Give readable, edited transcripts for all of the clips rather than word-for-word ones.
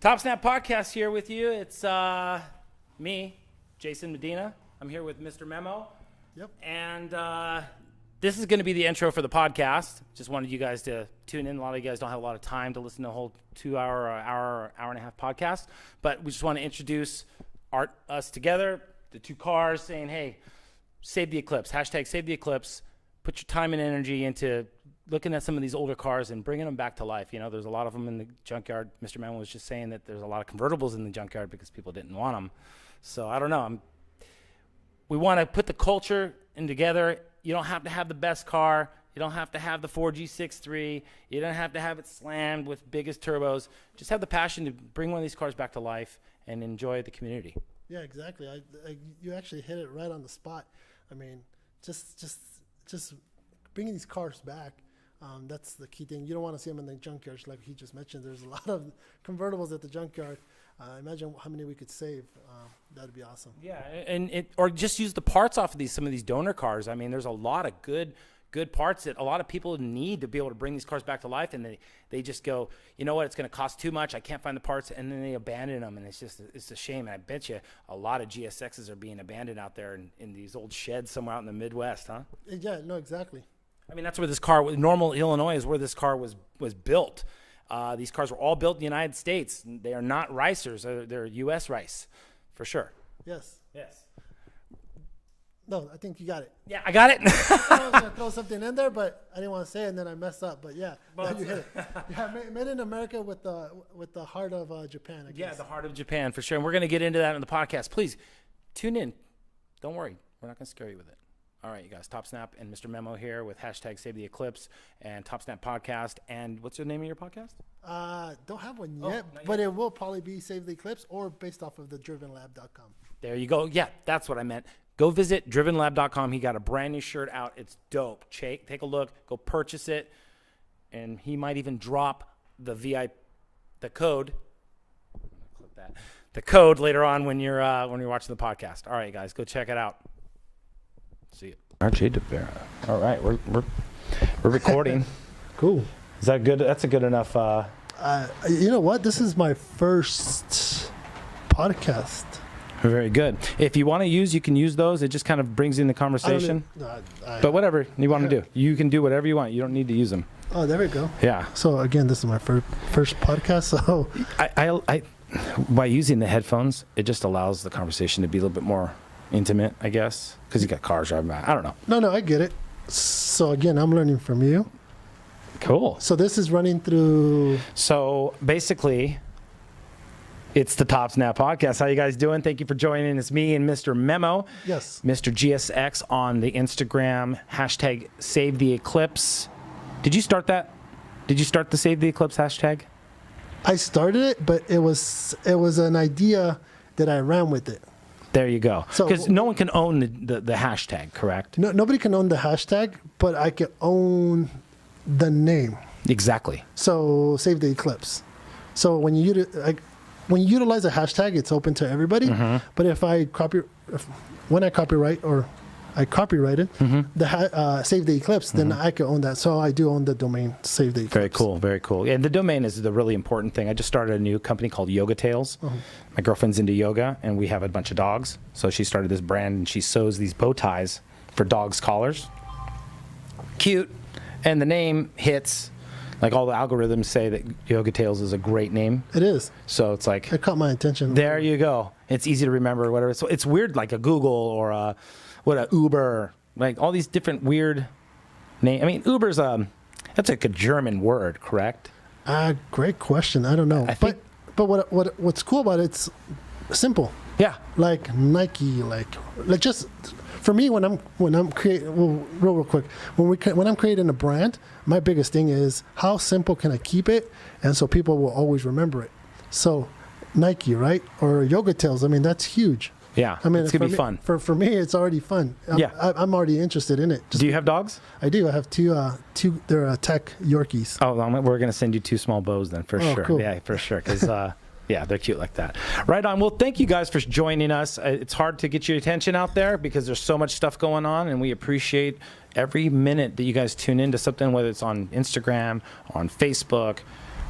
Topsnap Podcast here with you. It's me, Jason Medina. I'm here with MisterMemo. Yep. And this is going to be the intro for the podcast. Just wanted you guys to tune in. A lot of you guys don't have a lot of time to listen to a whole 2 hour or hour and a half podcast. But we just want to introduce us together, the two cars, saying, hey, save the Eclipse. Hashtag save the Eclipse. Put your time and energy into looking at some of these older cars and bringing them back to life. You know, there's a lot of them in the junkyard. Mr. Memo was just saying that there's a lot of convertibles in the junkyard because people didn't want them. So I don't know. We want to put the culture in together. You don't have to have the best car. You don't have to have the 4G63. You don't have to have it slammed with biggest turbos. Just have the passion to bring one of these cars back to life and enjoy the community. Yeah, exactly. You actually hit it right on the spot. I mean, just bringing these cars back. That's the key thing. You don't want to see them in the junkyards like he just mentioned. There's a lot of convertibles at the junkyard. Imagine how many we could save. That'd be awesome. Yeah, or just use the parts off of some of these donor cars. I mean, there's a lot of good parts that a lot of people need to be able to bring these cars back to life, and they just go, you know what, it's going to cost too much. I can't find the parts, and then they abandon them, and it's a shame. And I bet you a lot of GSXs are being abandoned out there in these old sheds somewhere out in the Midwest, huh? Yeah, no, exactly. I mean, that's where this car, Normal, Illinois is where this car was built. These cars were all built in the United States. They are not ricers. They're U.S. rice, for sure. Yes. Yes. No, I think you got it. Yeah, I got it. I was going to throw something in there, but I didn't want to say it, and then I messed up. But yeah, you hit it. Yeah, made in America with the heart of Japan, I guess. Yeah, the heart of Japan, for sure. And we're going to get into that in the podcast. Please, tune in. Don't worry. We're not going to scare you with it. All right, you guys, Topsnap and Mr. Memo here with hashtag Save the Eclipse and Topsnap Podcast. And what's the name of your podcast? Don't have one yet, but it will probably be Save the Eclipse or based off of the drivenlab.com. There you go. Yeah, that's what I meant. Go visit drivenlab.com. He got a brand new shirt out. It's dope. Take a look. Go purchase it. And he might even drop the code. Clip that. The code later on when you're watching the podcast. All right, guys, go check it out. See you. RJ DeVera. All right, we're recording. Cool. Is that good? That's a good enough. You know what? This is my first podcast. Very good. If you want to you can use those. It just kind of brings in the conversation. But whatever you want to do, you can do whatever you want. You don't need to use them. Oh, there we go. Yeah. So again, this is my first podcast. So I by using the headphones, it just allows the conversation to be a little bit more intimate, I guess, because you got cars driving by. I don't know. No, I get it. So again, I'm learning from you. Cool. So this is running through. So basically, it's the Topsnap Podcast. How you guys doing? Thank you for joining. It's me and Mr. Memo. Yes. Mr. GSX on the Instagram. Hashtag Save the Eclipse. Did you start that? Did you start the Save the Eclipse hashtag? I started it, but it was an idea that I ran with it. There you go. Because no one can own the hashtag, correct? No, nobody can own the hashtag, but I can own the name. Exactly. So Save the Eclipse. So when you utilize a hashtag, it's open to everybody. Mm-hmm. But when I copyright or I copyrighted the Save the Eclipse, then I can own that. So I do own the domain Save the Eclipse. Very cool, very cool. And the domain is the really important thing. I just started a new company called Yoga Tales. My girlfriend's into yoga, and we have a bunch of dogs. So she started this brand, and she sews these bow ties for dogs' collars. Cute. And the name hits. Like all the algorithms say that Yoga Tales is a great name. It is. So it's like... It caught my attention. There you go. It's easy to remember, whatever. So it's weird, like a Google or a Uber, like all these different weird names. I mean, Uber's that's like a German word, correct? Great question. I don't know. But what's cool about it's simple. Yeah. Like Nike, like just for me when I'm creating real quick when I'm creating a brand, my biggest thing is how simple can I keep it, and so people will always remember it. So Nike, right, or Yoga Tales. I mean, that's huge. Yeah, I mean, it's gonna be fun. For me, it's already fun. I'm already interested in it. Do you have dogs? I do. I have two. They're tech Yorkies. Oh, we're gonna send you 2 small bows then, for sure. Cool. Yeah, for sure. Because yeah, they're cute like that. Right on. Well, thank you guys for joining us. It's hard to get your attention out there because there's so much stuff going on, and we appreciate every minute that you guys tune into something, whether it's on Instagram, on Facebook,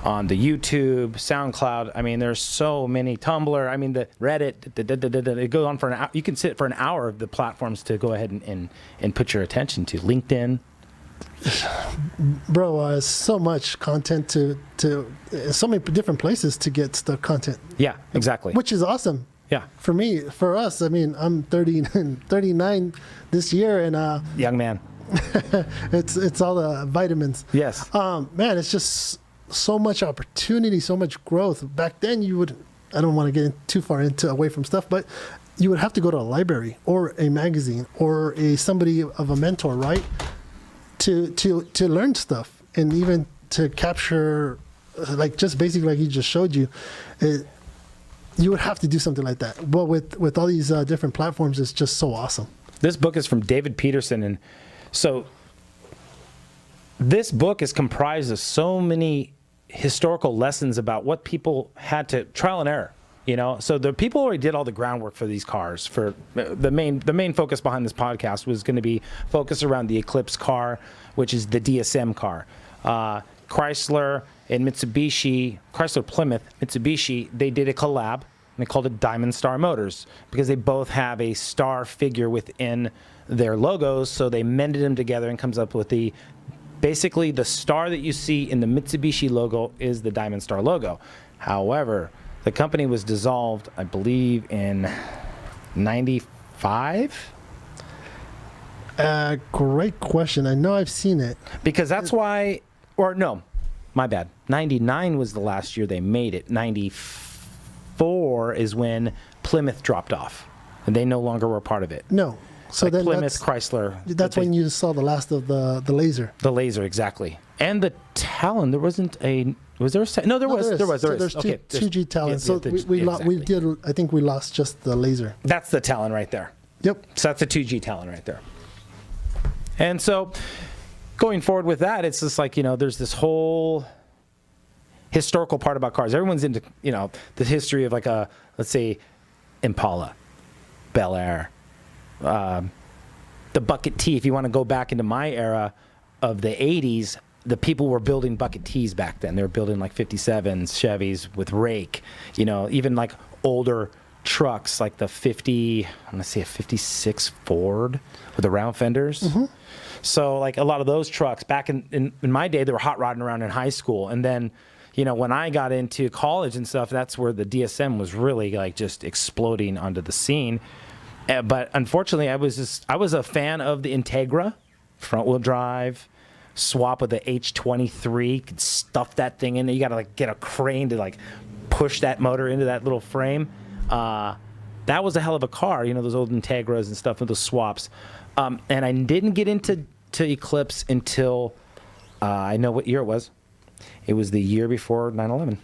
on the YouTube, SoundCloud. I mean, there's so many. Tumblr. I mean, the Reddit. It goes on for an hour. You can sit for an hour of the platforms to go ahead and put your attention to. LinkedIn. Bro, so much content to so many different places to get the content. Yeah, exactly. Which is awesome. Yeah. For us, I mean, I'm 39 this year, and young man. it's all the vitamins. Yes. Man, it's just so much opportunity, so much growth. Back then, I don't want to get too far away from stuff, but you would have to go to a library or a magazine or somebody of a mentor, right? To learn stuff, and even to capture, like just basically like he just showed you, you would have to do something like that. But with all these different platforms, it's just so awesome. This book is from David Peterson, and so this book is comprised of so many historical lessons about what people had to trial and error. So the people already did all the groundwork for these cars. For the main focus behind this podcast was going to be focused around the Eclipse car, which is the DSM car. Chrysler and Mitsubishi, Chrysler Plymouth, Mitsubishi, they did a collab, and they called it Diamond Star Motors because they both have a star figure within their logos. So they mended them together and comes up with basically the star that you see in the Mitsubishi logo is the Diamond Star logo. However, the company was dissolved, I believe, in 95? Great question. I know I've seen it. Because that's why, or no, my bad. 99 was the last year they made it. 94 is when Plymouth dropped off, and they no longer were part of it. No. So like then Plymouth, Chrysler. That's when you saw the last of the Laser. The Laser, exactly. And the Talon, there wasn't a... Was there a... No, there was. So there's okay, 2G Talon. So we exactly. did. I think we lost just the Laser. That's the Talon right there. Yep. So that's the 2G Talon right there. And so going forward with that, it's just like, there's this whole historical part about cars. Everyone's into, the history of like let's say, Impala, Bel Air, the Bucket T. If you want to go back into my era of the 80s, the people were building Bucket T's back then. They were building like 57s, Chevys with rake, even like older trucks like the 56 Ford with the round fenders. Mm-hmm. So like a lot of those trucks back in my day, they were hot rodding around in high school. And then, when I got into college and stuff, that's where the DSM was really like just exploding onto the scene. But unfortunately, I was a fan of the Integra, front wheel drive, swap with the H23. You could stuff that thing in there. You got to like get a crane to like push that motor into that little frame. That was a hell of a car, those old Integras and stuff with those swaps. And I didn't get into Eclipse until I know what year it was. It was the year before 9/11,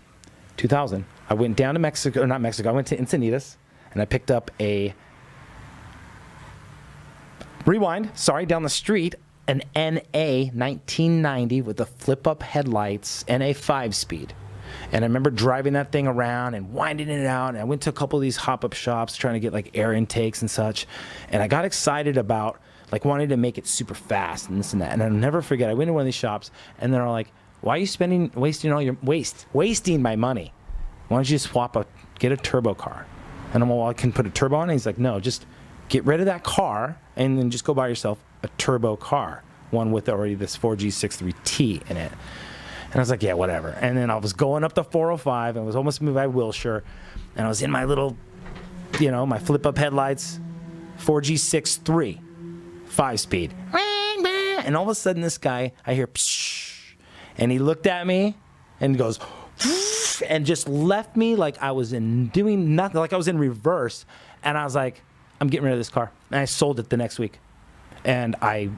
2000. I went down to Mexico, or not Mexico. I went to Encinitas, and I picked up down the street, an NA 1990 with the flip-up headlights, NA 5-speed. And I remember driving that thing around and winding it out. And I went to a couple of these hop-up shops trying to get like air intakes and such. And I got excited about like wanting to make it super fast and this and that. And I'll never forget, I went to one of these shops and they're all like, why are you wasting my money? Why don't you just get a turbo car? And I'm like, well, I can put a turbo on it. And he's like, no, just get rid of that car and then just go buy yourself a turbo car, one with already this 4G63T in it. And I was like, yeah, whatever. And then I was going up the 405 and I was almost moved by Wilshire. And I was in my little, my flip-up headlights, 4G63, 5-speed. And all of a sudden this guy, I hear, psh, and he looked at me and goes, and just left me like I was doing nothing, like I was in reverse. And I was like, I'm getting rid of this car. And I sold it the next week. And I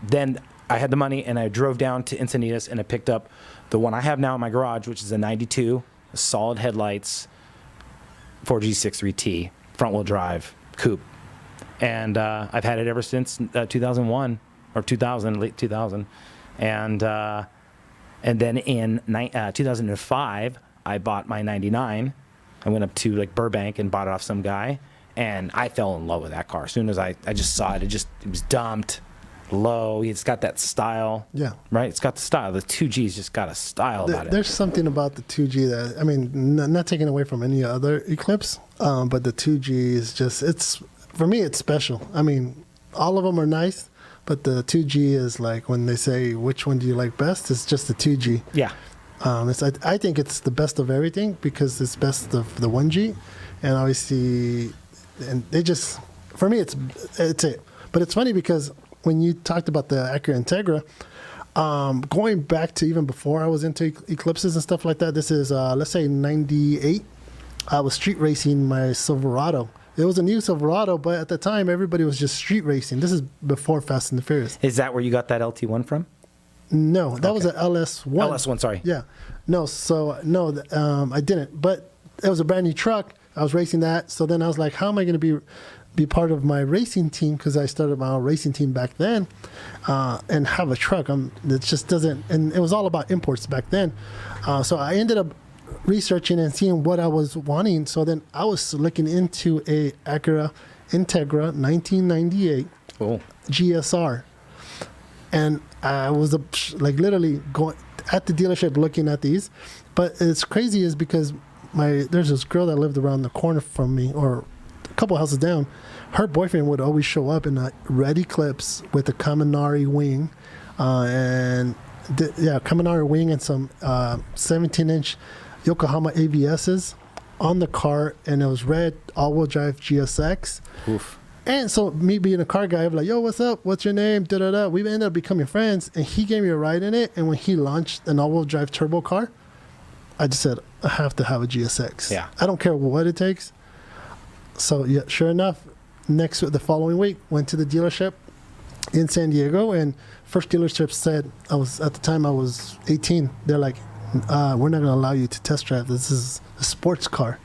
had the money and I drove down to Encinitas and I picked up the one I have now in my garage, which is a 92, solid headlights, 4G63T, front wheel drive, coupe. And I've had it ever since 2001 or 2000, late 2000. And then in 2005, I bought my 99. I went up to like Burbank and bought it off some guy. And I fell in love with that car. As soon as I just saw it, it was dumped. low. It's got that style. Yeah. Right? It's got the style. The 2G's just got a style about it. There's something about the 2G that, I mean, not taking away from any other Eclipse, but the 2G is just, for me, it's special. I mean, all of them are nice, but the 2G is like when they say, which one do you like best? It's just the 2G. Yeah. I think it's the best of everything because it's best of the 1G. And obviously, and they just, for me, it's it. But it's funny because when you talked about the Acura Integra, going back to even before I was into Eclipses and stuff like that, this is, let's say 98, I was street racing my Silverado. It was a new Silverado, but at the time, everybody was just street racing. This is before Fast and the Furious. Is that where you got that LT1 from? No, that was an LS1. LS1, sorry. Yeah. No, I didn't. But it was a brand new truck. I was racing that. So then I was like, how am I going to be part of my racing team? Because I started my own racing team back then and have a truck. It just doesn't, and it was all about imports back then. So I ended up researching and seeing what I was wanting. So then I was looking into a Acura Integra 1998 GSR. And I was literally going at the dealership looking at these. But it's crazy is because there's this girl that lived around the corner from me, or a couple houses down. Her boyfriend would always show up in a red Eclipse with a Kaminari wing, Kaminari wing and some 17-inch Yokohama ABSs on the car, and it was red all-wheel drive GSX. Oof. And so me being a car guy, I'm like, yo, what's up? What's your name? Da-da-da. We ended up becoming friends, and he gave me a ride in it. And when he launched an all-wheel drive turbo car, I just said, I have to have a GSX. Yeah. I don't care what it takes. So, yeah, sure enough, the following week, went to the dealership in San Diego, and first dealership said, at the time I was 18. They're like, we're not going to allow you to test drive. This is a sports car.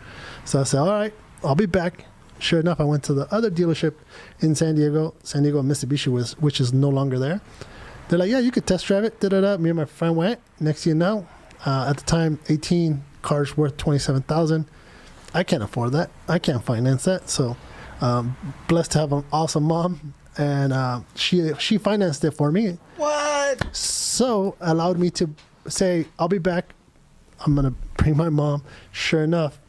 So I said, all right, I'll be back. Sure enough, I went to the other dealership in San Diego Mitsubishi, which is no longer there. They're like, yeah, you could test drive it. Da-da-da. Me and my friend went. Next thing you know, at the time, 18 cars worth $27,000. I can't afford that. I can't finance that. So blessed to have an awesome mom, and she financed it for me. What? So allowed me to say, I'll be back. I'm going to bring my mom. Sure enough,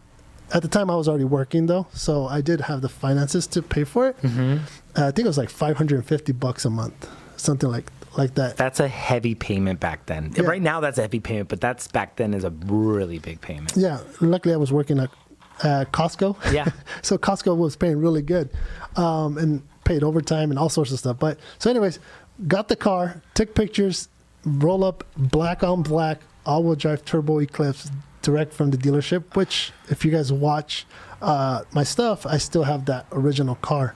at the time I was already working though, so I did have the finances to pay for it. Mm-hmm. I think it was like $550 a month, something like that. That's a heavy payment back then. Yeah. Right now that's a heavy payment, but that's back then is a really big payment. Yeah, luckily I was working at Costco. Yeah. So Costco was paying really good, and paid overtime and all sorts of stuff. But so anyways, got the car, took pictures, roll up, black on black, all-wheel drive turbo Eclipse, direct from the dealership, which if you guys watch my stuff, I still have that original car.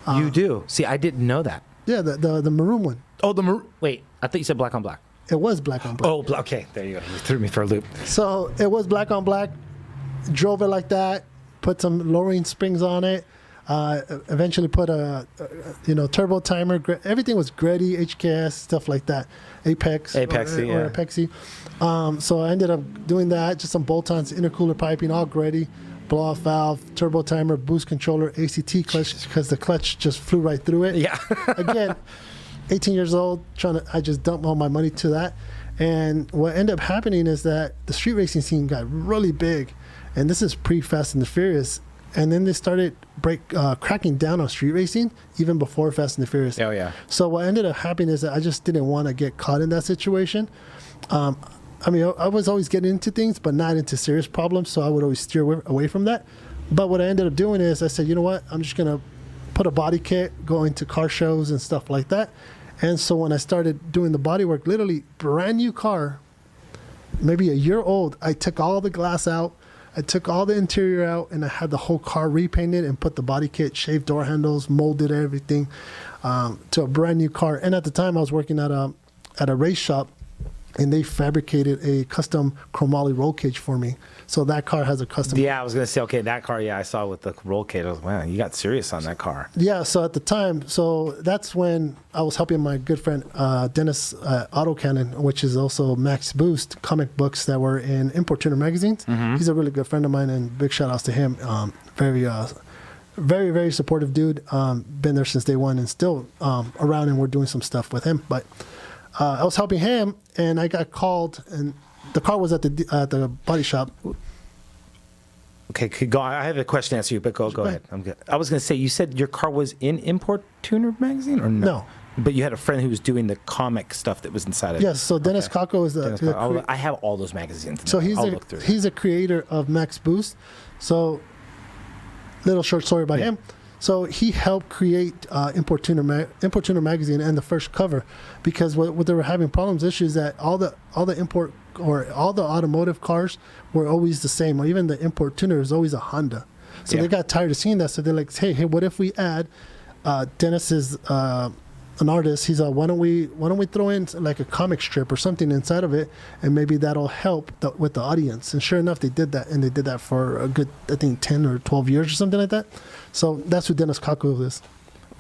You do? See, I didn't know that. Yeah, the maroon one. Oh, the maroon. Wait, I thought you said black on black. It was black on black. Oh, okay. There you go. You threw me for a loop. So it was black on black. Drove it like that. Put some lowering springs on it. Eventually put a turbo timer. Everything was Greddy, HKS, stuff like that. Apex or Apexy. So I ended up doing that. Just some bolt-ons, intercooler piping, all Greddy. Blow-off valve, turbo timer, boost controller, ACT clutch, because the clutch just flew right through it. Yeah. Again, 18 years old, I just dumped all my money to that. And what ended up happening is that the street racing scene got really big. And this is pre-Fast and the Furious. And then they started cracking down on street racing even before Fast and the Furious. Oh, yeah. So what ended up happening is that I just didn't want to get caught in that situation. I mean, I was always getting into things, but not into serious problems, so I would always steer away from that. But what I ended up doing is I said, you know what, I'm just going to put a body kit, go into car shows and stuff like that. And so when I started doing the body work, literally brand new car, maybe a year old, I took all the glass out, I took all the interior out, and I had the whole car repainted and put the body kit, shaved door handles, molded everything to a brand new car. And at the time, I was working at a race shop, and they fabricated a custom chromoly roll cage for me. So that car has a custom. Yeah, I was going to say, okay, that car, yeah, I saw with the roll cage. I was, wow, you got serious on that car. Yeah, so at the time, so that's when I was helping my good friend Dennis Auto Cannon, which is also Max Boost comic books that were in Import Tuner magazines. Mm-hmm. He's a really good friend of mine, and big shout outs to him. Very very, very supportive dude. Been there since day one and still around, and we're doing some stuff with him. But I was helping him, and I got called, and the car was at the body shop. Okay, go. I have a question to ask you, but go ahead. I'm good. I was going to say, you said your car was in Import Tuner magazine, or no? No. But you had a friend who was doing the comic stuff that was inside of it. Yes, so Dennis Kako is I have all those magazines. So he's a creator of Max Boost. So, little short story about him. So he helped create Import Tuner magazine and the first cover, because what they were having issues that all the import or all the automotive cars were always the same, or even the Import Tuner is always a Honda. So they got tired of seeing that. So they're like, hey, what if we add Dennis is an artist. He's why don't we throw in like a comic strip or something inside of it, and maybe that'll help with the audience. And sure enough, they did that, and they did that for a good, I think, 10 or 12 years or something like that. So that's who Dennis Kako is.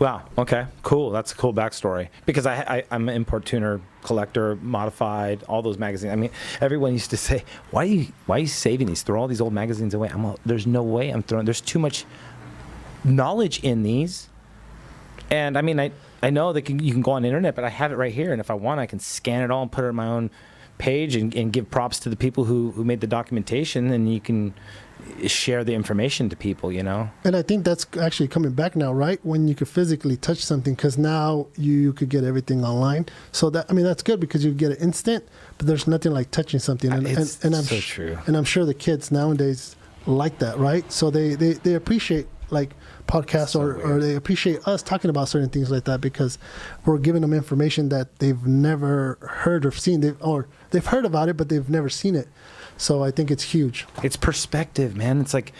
Wow. Okay. Cool. That's a cool backstory, because I'm an Import Tuner collector, modified, all those magazines. I mean, everyone used to say, why are you saving these? Throw all these old magazines away. There's no way I'm throwing. There's too much knowledge in these. And I mean, I know that you can go on the internet, but I have it right here. And if I want, I can scan it all and put it on my own page and give props to the people who made the documentation, and you can share the information to people, you know? And I think that's actually coming back now, right? When you could physically touch something, because now you could get everything online. So that's good, because you get it instant, but there's nothing like touching something. And I'm so true. And I'm sure the kids nowadays like that, right? So they appreciate like podcasts, or they appreciate us talking about certain things like that, because we're giving them information that they've never heard or seen. They've heard about it, but they've never seen it. So I think it's huge. It's perspective, man. It's like,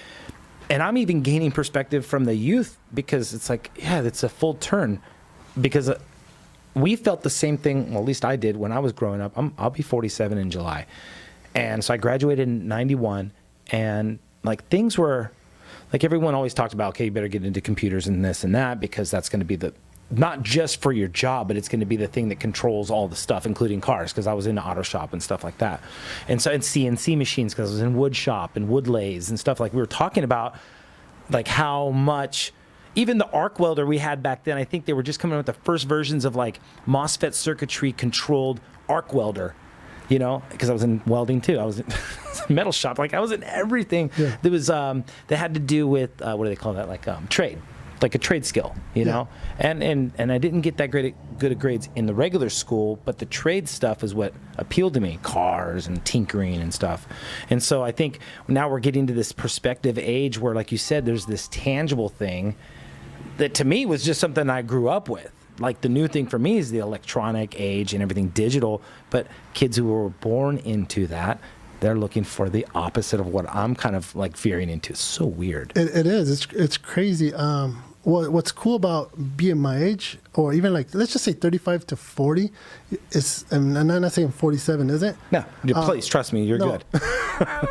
and I'm even gaining perspective from the youth, because it's like, yeah, it's a full turn, because we felt the same thing. Well, at least I did when I was growing up. I'll be 47 in July. And so I graduated in 91, and like things were, like everyone always talked about, okay, you better get into computers and this and that, because that's going to be not just for your job, but it's going to be the thing that controls all the stuff, including cars, because I was in the auto shop and stuff like that. And so, and CNC machines, because I was in wood shop and wood lathes and stuff. Like we were talking about, like how much, even the arc welder we had back then, I think they were just coming out with the first versions of like MOSFET circuitry controlled arc welder. You know, because I was in welding too. I was in metal shop. Like I was in everything. Yeah. There was that had to do with what do they call that? Like trade, like a trade skill. You know, and I didn't get that good at grades in the regular school, but the trade stuff is what appealed to me. Cars and tinkering and stuff. And so I think now we're getting to this perspective age where, like you said, there's this tangible thing that to me was just something I grew up with. Like the new thing for me is the electronic age and everything digital, but kids who were born into that, they're looking for the opposite of what I'm kind of like veering into. It's so weird. It is. It's crazy. What's cool about being my age, or even like, let's just say 35 to 40, and I'm not saying 47, is it? No, please trust me, you're good.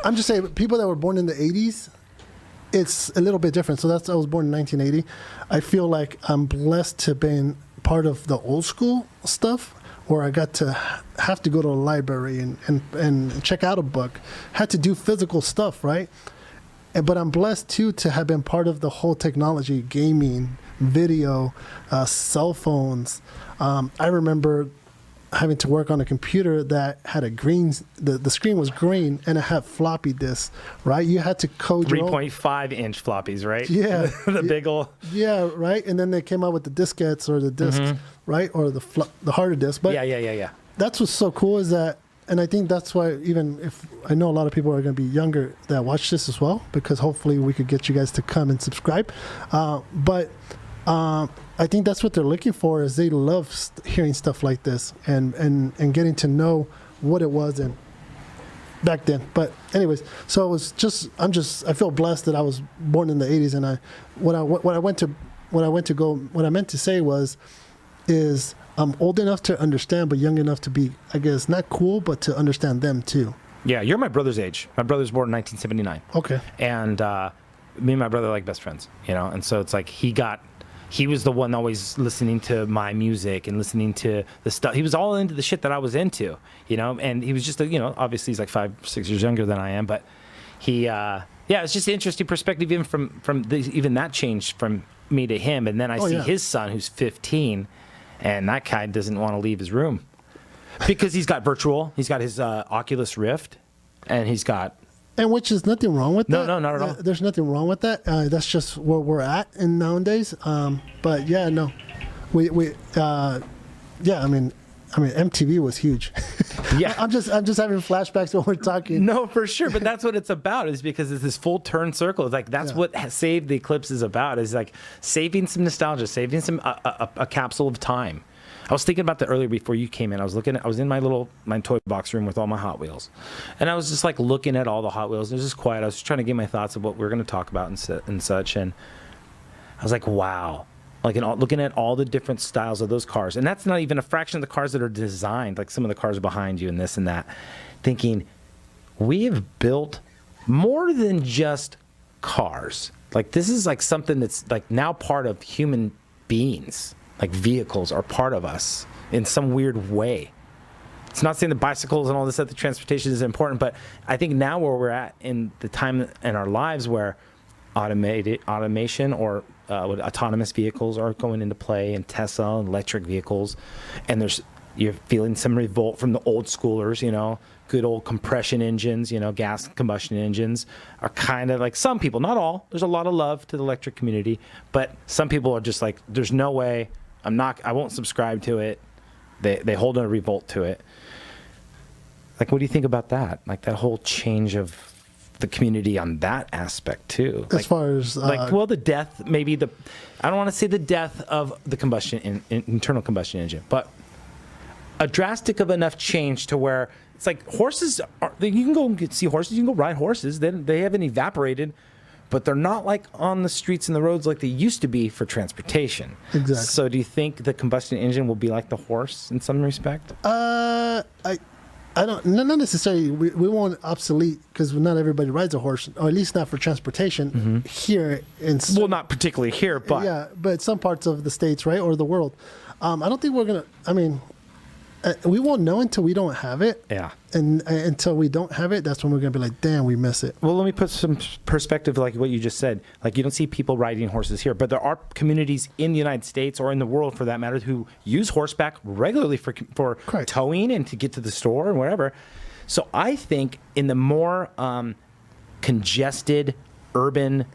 I'm just saying people that were born in the 80s, it's a little bit different. So I was born in 1980. I feel like I'm blessed to be part of the old school stuff, where I got to have to go to a library and check out a book, had to do physical stuff, right? But I'm blessed too to have been part of the whole technology, gaming, video, cell phones. I remember having to work on a computer that had the screen was green, and it had floppy disks, right? You had to code 3.5-inch floppies, right? Yeah. The big ol'. Yeah, right? And then they came out with the diskettes or the discs, right? Or the harder disk. But yeah. That's what's so cool is that, and I think that's why, even if I know a lot of people are going to be younger that watch this as well, because hopefully we could get you guys to come and subscribe. But I think that's what they're looking for, is they love hearing stuff like this and getting to know what it was and back then. But anyways, so it was just I feel blessed that I was born in the 80s, and what I meant to say is I'm old enough to understand, but young enough to be, I guess, not cool, but to understand them too. Yeah, you're my brother's age. My brother's born in 1979. Okay. And me and my brother are like best friends, you know? And so it's like he was the one always listening to my music and listening to the stuff. He was all into the shit that I was into, you know? And he was just, obviously he's like 5-6 years younger than I am, but he Yeah, it's just an interesting perspective, even even that changed from me to him, and then I see his son who's 15, and that guy doesn't want to leave his room because he's got his Oculus Rift, and he's got. And which is nothing wrong with that. No, not at all. There's nothing wrong with that. That's just where we're at in nowadays. But yeah, no, I mean, MTV was huge. Yeah, I'm just having flashbacks when we're talking. No, for sure, but that's what it's about. Is because it's this full turn circle. It's like that's what Save the Eclipse is about. Is like saving some nostalgia, saving some a capsule of time. I was thinking about that earlier before you came in. I was in my toy box room with all my Hot Wheels, and I was just like looking at all the Hot Wheels. It was just quiet. I was just trying to get my thoughts of what we're going to talk about and such. And I was like, wow. Like looking at all the different styles of those cars, and that's not even a fraction of the cars that are designed, like some of the cars behind you and this and that, thinking we have built more than just cars. Like this is like something that's like now part of human beings. Like vehicles are part of us in some weird way. It's not saying the bicycles and all this other transportation is important, but I think now where we're at in the time in our lives where automation or autonomous vehicles are going into play, and Tesla and electric vehicles, and you're feeling some revolt from the old schoolers, good old compression engines, gas combustion engines are kind of like, some people, not all, there's a lot of love to the electric community, but some people are just like, there's no way, I won't subscribe to it. They hold a revolt to it. Like, what do you think about that? Like that whole change of the community on that aspect too. As far as the death, maybe I don't want to say the death of the internal combustion engine, but a drastic of enough change to where it's like horses. You can go and see horses. You can go ride horses. They haven't evaporated, but they're not like on the streets and the roads like they used to be for transportation. Exactly. So do you think the combustion engine will be like the horse in some respect? I don't, not necessarily. We won't obsolete because not everybody rides a horse, or at least not for transportation here in. Well, not particularly here, but but some parts of the States, right, or the world. I don't think we're gonna. I mean, we won't know until we don't have it. Yeah. And until we don't have it, that's when we're gonna be like, damn, we miss it. Well, let me put some perspective, like what you just said. Like, you don't see people riding horses here, but there are communities in the United States or in the world, for that matter, who use horseback regularly for towing and to get to the store and wherever. So I think in the more congested, urban,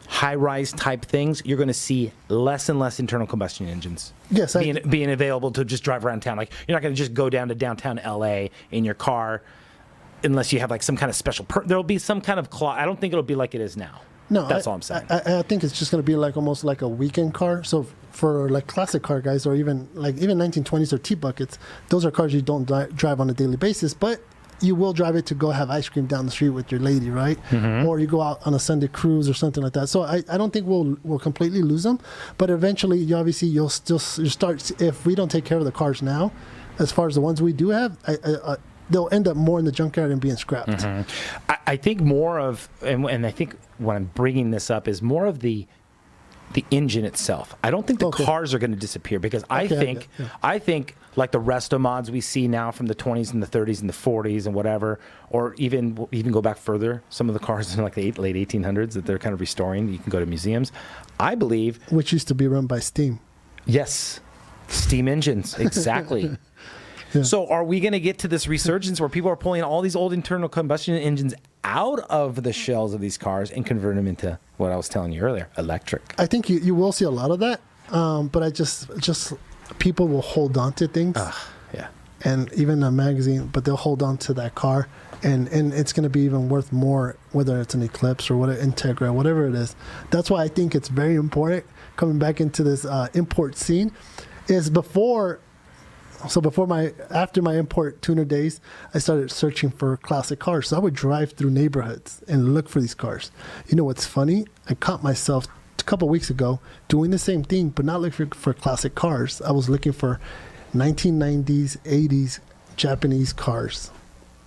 high-rise type things, you're going to see less and less internal combustion engines. Yes, being available to just drive around town. Like, you're not going to just go down to downtown LA in your car unless you have like some kind of special. There'll be some kind of I don't think it'll be like it is now. No, that's all I'm saying. I think it's just going to be like almost like a weekend car. So for like classic car guys, or even 1920s or T-buckets, those are cars you don't drive on a daily basis, but you will drive it to go have ice cream down the street with your lady, right? Mm-hmm. Or you go out on a Sunday cruise or something like that. So I don't think we'll completely lose them, but eventually you'll start, if we don't take care of the cars now, as far as the ones we do have, they'll end up more in the junkyard and being scrapped. Mm-hmm. I think more of, and I think when I'm bringing this up is more of the engine itself. I don't think the cars are going to disappear, because I think like the resto mods we see now from the 20s and the 30s and the 40s and whatever, or even go back further, some of the cars in like the late 1800s that they're kind of restoring. You can go to museums. I believe, which used to be run by steam. Yes, steam engines, exactly. Yeah. So are we going to get to this resurgence where people are pulling all these old internal combustion engines out of the shells of these cars and convert them into what I was telling you earlier, electric? I think you will see a lot of that, but I just people will hold on to things. Yeah. And even a magazine, but they'll hold on to that car, and it's going to be even worth more, whether it's an Eclipse or whatever, Integra, whatever it is. That's why I think it's very important, coming back into this import scene, is after my import tuner days, I started searching for classic cars. So I would drive through neighborhoods and look for these cars. You know what's funny? I caught myself a couple of weeks ago doing the same thing, but not looking for classic cars. I was looking for 1990s, 80s Japanese cars.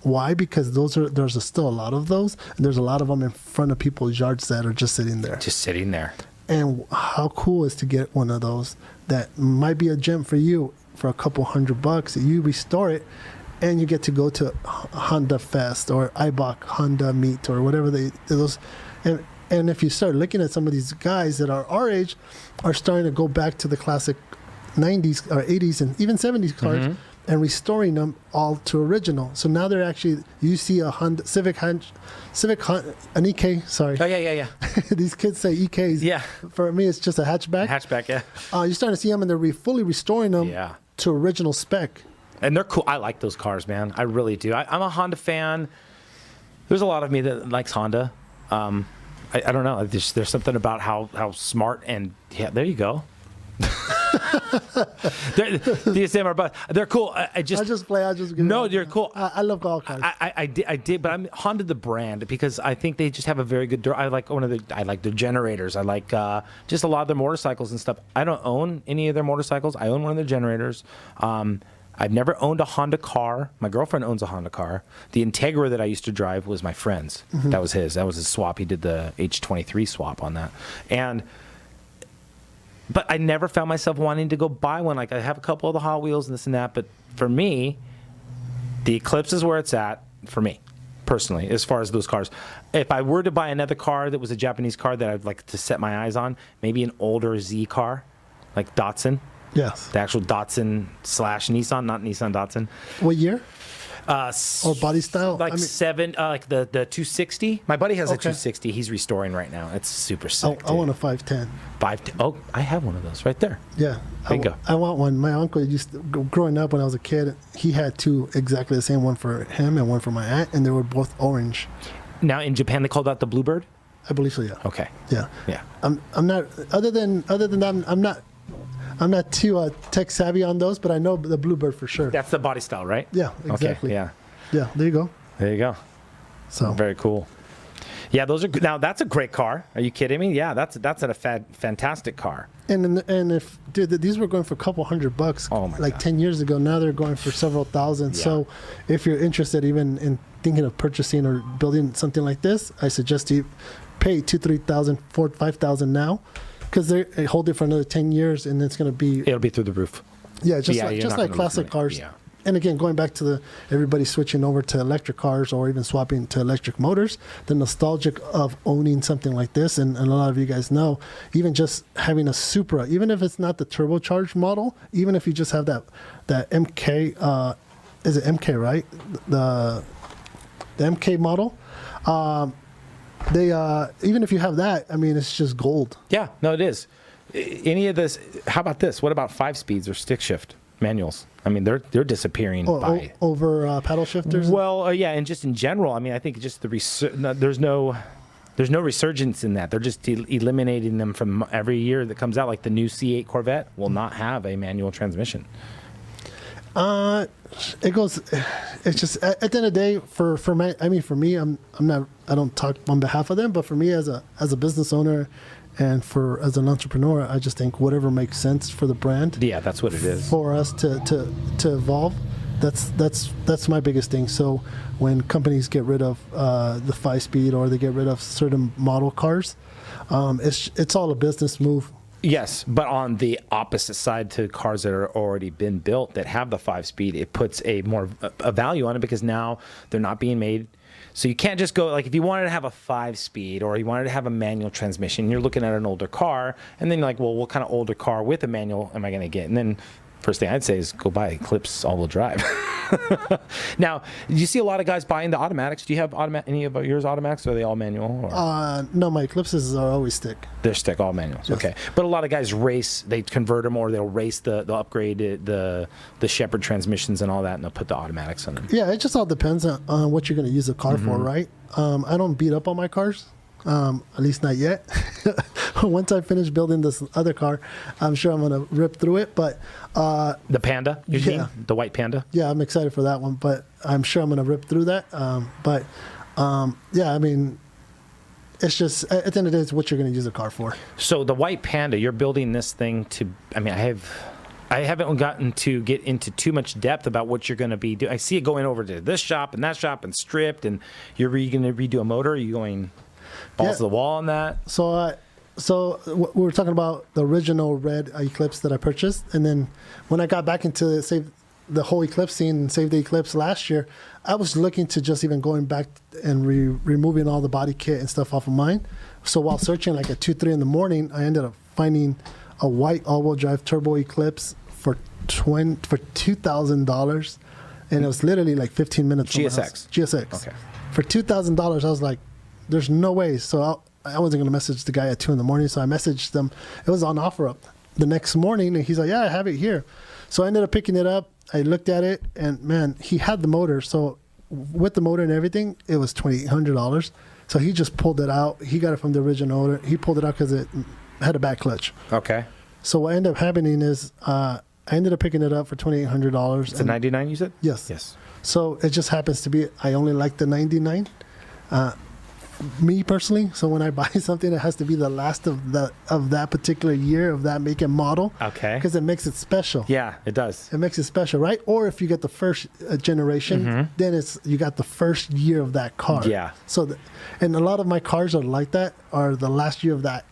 Why? Because there's still a lot of those, and there's a lot of them in front of people's yards that are just sitting there. Just sitting there. And how cool is to get one of those that might be a gem for you for a couple $100. You restore it, and you get to go to Honda Fest or IBOC Honda Meet or whatever those. And if you start looking at some of these guys that are our age, are starting to go back to the classic 90s or 80s and even 70s cars and restoring them all to original. So now they're actually, you see a Honda an EK, sorry. Oh, yeah. These kids say EKs. Yeah. For me, it's just a hatchback. Hatchback, yeah. You're starting to see them and they're fully restoring them to original spec. And they're cool. I like those cars, man. I really do. I'm a Honda fan. There's a lot of me that likes Honda. I don't know. There's something about how smart and yeah. There you go. DSM are, but they're cool. I just play. No, you're cool. I love all cars. I did, but I'm Honda the brand because I think they just have a very good. I like their generators. I like just a lot of their motorcycles and stuff. I don't own any of their motorcycles. I own one of their generators. I've never owned a Honda car. My girlfriend owns a Honda car. The Integra that I used to drive was my friend's. That was his. That was his swap. He did the H23 swap on that. But I never found myself wanting to go buy one. Like I have a couple of the Hot Wheels and this and that. But for me, the Eclipse is where it's at for me, personally, as far as those cars. If I were to buy another car that was a Japanese car that I'd like to set my eyes on, maybe an older Z car, like Datsun. Yes. The actual Datsun / Nissan, not Nissan Datsun. What year? Or body style? Like like the 260. My buddy has a 260. He's restoring right now. It's super sick. I want a 510. Oh, I have one of those right there. Yeah. Bingo. I want one. My uncle used to, growing up when I was a kid, he had two exactly the same, one for him and one for my aunt, and they were both orange. Now in Japan they call that the Bluebird? I believe so, yeah. Okay. Yeah. Yeah. I'm not other than that I'm not too tech savvy on those, but I know the Bluebird for sure. That's the body style, right? Yeah, exactly. Okay, yeah. Yeah, there you go. There you go. So very cool. Yeah, those are good. Now that's a great car. Are you kidding me? Yeah, that's a fantastic car. And if these were going for a couple $100, oh my like God. 10 years ago, now they're going for several thousand. Yeah. So if you're interested even in thinking of purchasing or building something like this, I suggest you pay $2,000, $3,000, $4,000, $5,000 now. Because they hold it for another 10 years, and it's going to be... It'll be through the roof. Yeah, just like classic cars. Yeah. And again, going back to everybody switching over to electric cars or even swapping to electric motors, the nostalgic of owning something like this, and a lot of you guys know, even just having a Supra, even if it's not the turbocharged model, even if you just have that MK, is it MK, right? The MK model, they even if you have that, I mean, it's just gold. Yeah, no, it is. Any of this? How about this? What about 5-speeds or stick shift manuals? I mean, they're disappearing over paddle shifters. Well, yeah, and just in general, I mean, I think just there's no resurgence in that. They're just eliminating them from every year that comes out. Like the new C8 Corvette will not have a manual transmission. It goes. It's just at the end of the day, for me, I'm not. I don't talk on behalf of them, but for me as a business owner, and as an entrepreneur, I just think whatever makes sense for the brand. Yeah, that's what it is. For us to evolve, that's my biggest thing. So when companies get rid of the 5-speed or they get rid of certain model cars, it's all a business move. Yes, but on the opposite side to cars that are already been built that have the 5-speed, it puts a value on it because now they're not being made. So you can't just go, like if you wanted to have a 5-speed or you wanted to have a manual transmission, you're looking at an older car, and then you're like, well, what kind of older car with a manual am I going to get? And then first thing I'd say is go buy Eclipse all-wheel drive. Now, do you see a lot of guys buying the automatics? Do you have any of yours automatics, or are they all manual? Or? No, my Eclipses are always stick. They're stick, all manuals. Yes. Okay. But a lot of guys race, they convert them, or they'll race they'll upgrade the Shepherd transmissions and all that, and they'll put the automatics on them. Yeah, it just all depends on what you're going to use the car for, right? I don't beat up on my cars. At least not yet. Once I finish building this other car, I'm sure I'm going to rip through it. But the Panda, you mean? The white Panda? Yeah, I'm excited for that one. But I'm sure I'm going to rip through that. Yeah, I mean, it's just at the end of the day, it's what you're going to use the car for. So the white Panda, you're building this thing to. I mean, I haven't gotten to get into too much depth about what you're going to be doing. I see it going over to this shop and that shop and stripped, and you're going to redo a motor. Are you going balls to the wall on that? So we were talking about the original red Eclipse that I purchased, and then when I got back into the whole Eclipse scene and Save the Eclipse last year, I was looking to just even going back and removing all the body kit and stuff off of mine. So while searching like at 2, 3 in the morning, I ended up finding a white all-wheel drive turbo Eclipse for $2,000, and it was literally like 15 minutes from my house. GSX. Okay. For $2,000, I was like, "There's no way." So I wasn't gonna message the guy at 2 in the morning. So I messaged them. It was on OfferUp the next morning, and he's like, "Yeah, I have it here." So I ended up picking it up. I looked at it, and man, he had the motor. So with the motor and everything, it was $2,800. So he just pulled it out. He got it from the original owner. He pulled it out because it had a back clutch. Okay. So what ended up happening is I ended up picking it up for $2,800. It's a 99, you said? Yes. Yes. So it just happens to be I only like the 99. Me personally, so when I buy something, it has to be the last of that particular year of that make and model. Okay. Because it makes it special. Yeah, it does. It makes it special, right? Or if you get the first generation, then you got the first year of that car. Yeah. So, and a lot of my cars are like that, are the last year of that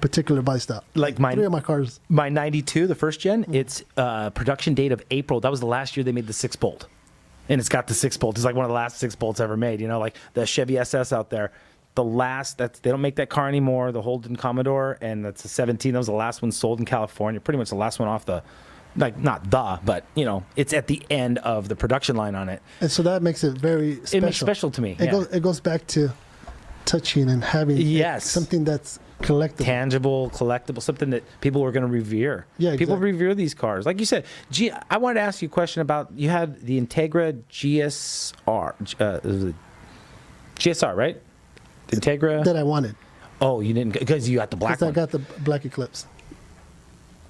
particular body style. Like mine. 3 of my cars. My 92, the first gen, it's production date of April. That was the last year they made the 6-bolt. And it's got the 6-bolt. It's like one of the last 6-bolts ever made. You know, like the Chevy SS out there. They don't make that car anymore. The Holden Commodore, and that's a 17. That was the last one sold in California. Pretty much the last one off but you know, it's at the end of the production line on it. And so that makes it very special. It makes it special to me. It goes back to touching and having something that's collectible. Tangible, collectible, something that people are going to revere. Yeah, people revere these cars. Like you said, I wanted to ask you a question about, you had the Integra GSR, right? The Integra? That I wanted. Oh, you didn't, because you got the black one. I got the black Eclipse.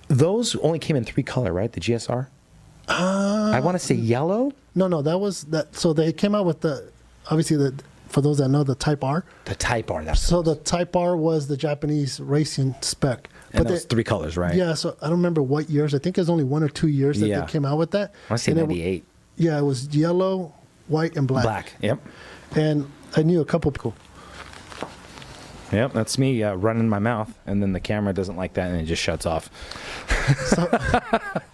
Those only came in 3 color, right? The GSR? I want to say yellow? No, that was that. So they came out with obviously for those that know, the Type R. The Type R. So the Type R was the Japanese racing spec. And those 3 colors, right? Yeah, so I don't remember what years. I think it was only 1 or 2 years that they came out with that. I want to say 98. Yeah, it was yellow, white, and black. Black, yep. And I knew a couple people. Yep, that's me running my mouth, and then the camera doesn't like that, and it just shuts off. So,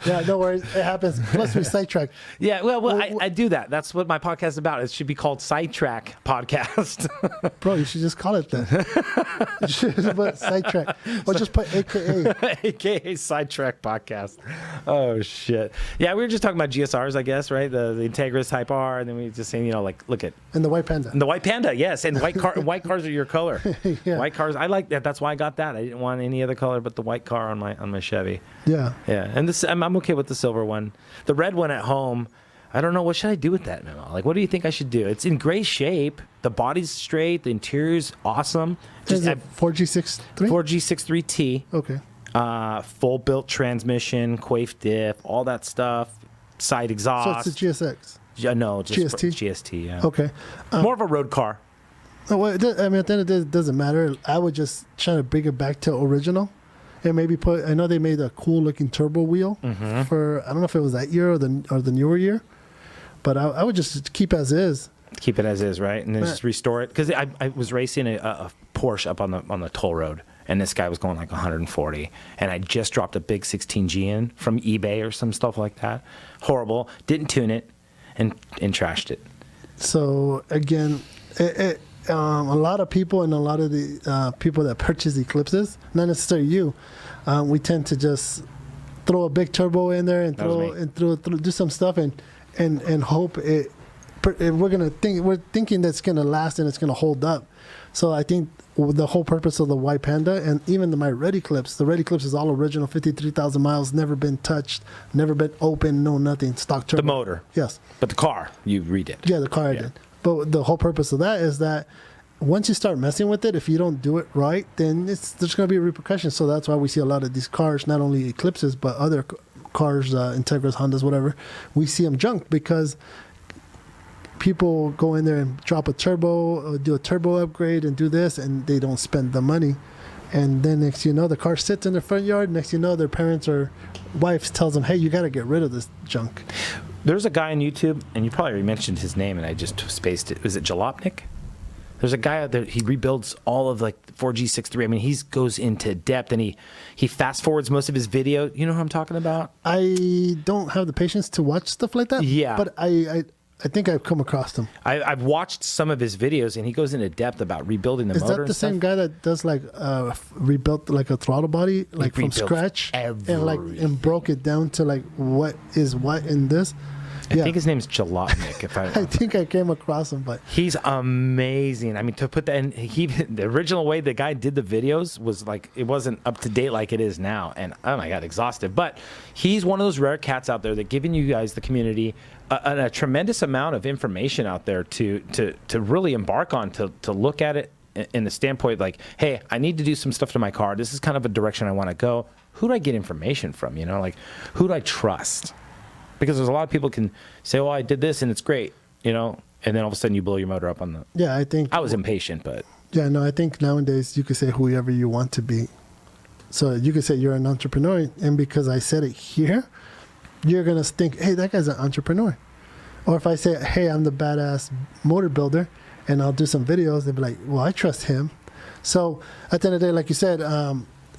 yeah, no worries. It happens. Plus, we sidetrack. Yeah, well, I do that. That's what my podcast is about. It should be called Sidetrack Podcast. Bro, you should just call it that. You should just put Sidetrack. Or just put AKA. AKA Sidetrack Podcast. Oh, shit. Yeah, we were just talking about GSRs, I guess, right? The Integra Type R, and then we were just saying, you know, like, look at. And the White Panda. And the White Panda, yes. And white cars are your color. Yeah. White cars, I like that. That's why I got that. I didn't want any other color but the white car on my Chevy. Yeah. Yeah. And this, I'm okay with the silver one. The red one at home, I don't know. What should I do with that, Memo? Like, what do you think I should do? It's in great shape. The body's straight. The interior's awesome. Is it 4G63? 4G63T. Okay. Full built transmission, quaif diff, all that stuff. Side exhaust. So it's a GSX? Yeah, no, just GST? GST, yeah. Okay. More of a road car. Well, I mean, at the end of the day, it doesn't matter. I would just try to bring it back to original, and maybe I know they made a cool looking turbo wheel for, I don't know if it was that year or the newer year, but I would just keep as is. Keep it as is, right? And then just restore it. Because I was racing a Porsche up on the toll road, and this guy was going like 140, and I just dropped a big 16G in from eBay or some stuff like that. Horrible. Didn't tune it, and trashed it. So again, a lot of people and a lot of the people that purchase Eclipses, not necessarily you, we tend to just throw a big turbo in there and do some stuff and hope we're thinking that's gonna last and it's gonna hold up. So I think the whole purpose of the White Panda and even my Red Eclipse, the Red Eclipse is all original, 53,000 miles, never been touched, never been open, no nothing, stock turbo. The motor. Yes. But the car, you redid. Yeah, the car I did. But the whole purpose of that is that once you start messing with it, if you don't do it right, then there's going to be repercussions. So that's why we see a lot of these cars, not only Eclipses, but other cars, Integras, Hondas, whatever, we see them junk because people go in there and drop a turbo, do a turbo upgrade and do this, and they don't spend the money. And then next you know, the car sits in their front yard. Next you know, their parents or wives tells them, hey, you got to get rid of this junk. There's a guy on YouTube, and you probably already mentioned his name, and I just spaced it. Was it Jalopnik? There's a guy out there, he rebuilds all of like 4G63. I mean, he goes into depth, and he fast forwards most of his video. You know who I'm talking about? I don't have the patience to watch stuff like that. Yeah. But I think I've come across him. I've watched some of his videos, and he goes into depth about rebuilding the motor. Is that the same guy that does like rebuilt like a throttle body like from scratch and broke it down to like what is what in this? I think his name's Jalotnik. If I think I came across him, but he's amazing. I mean, to put that in, the original way the guy did the videos was like, it wasn't up to date like it is now, and oh my god, exhaustive. But he's one of those rare cats out there that giving you guys, the community, a tremendous amount of information out there to really embark on, to look at it in the standpoint like, hey, I need to do some stuff to my car. This is kind of a direction I want to go. Who do I get information from? You know, like, who do I trust? Because there's a lot of people can say, "Oh, I did this and it's great," you know, and then all of a sudden you blow your motor up on the. Yeah, I think I was impatient, but. Yeah, no, I think nowadays you could say whoever you want to be. So you could say you're an entrepreneur, and because I said it here, you're gonna think, "Hey, that guy's an entrepreneur." Or if I say, "Hey, I'm the badass motor builder," and I'll do some videos, they'll be like, "Well, I trust him." So at the end of the day, like you said,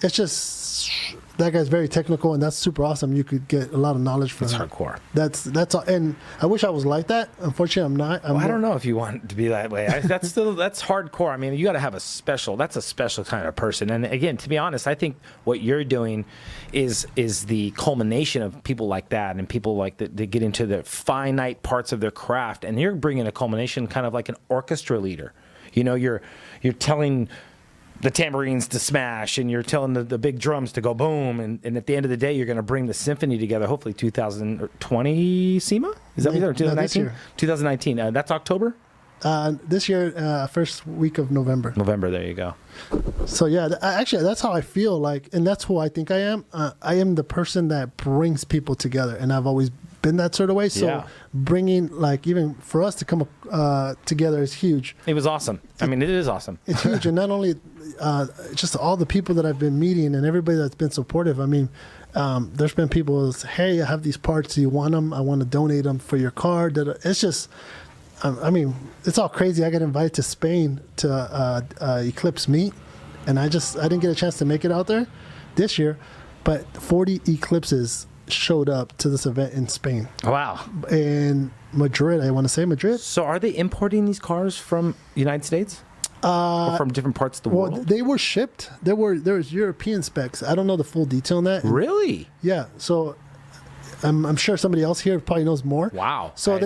it's just. That guy's very technical, and that's super awesome. You could get a lot of knowledge from him. Hardcore. That's all. And I wish I was like that. Unfortunately, I'm not. I don't know if you want to be that way. That's hardcore. I mean, you got to have that's a special kind of person. And again, to be honest, I think what you're doing is the culmination of people like that, and people like that. They get into the finite parts of their craft, and you're bringing a culmination, kind of like an orchestra leader. You know, you're telling the tambourines to smash, and you're telling the big drums to go boom, and at the end of the day, you're going to bring the symphony together. Hopefully, 2020 SEMA, is that what you're 2019? 2019. That's October. This year, first week of November. November. There you go. So yeah, actually, that's how I feel like, and that's who I think I am. I am the person that brings people together, and I've always been that sort of way. So bringing, like, even for us to come together is huge. It was awesome. I mean, it is awesome. It's huge, and not only just all the people that I've been meeting and everybody that's been supportive. I mean, there's been people who say, "Hey, I have these parts. Do you want them? I want to donate them for your car." It's just, I mean, it's all crazy. I got invited to Spain to Eclipse meet, and I didn't get a chance to make it out there this year, but 40 Eclipses showed up to this event in Spain. Wow. In Madrid, I want to say Madrid. So are they importing these cars from the United States? Or from different parts of the world? Well, they were shipped. There was European specs. I don't know the full detail on that. Really? Yeah. So I'm sure somebody else here probably knows more. Wow. So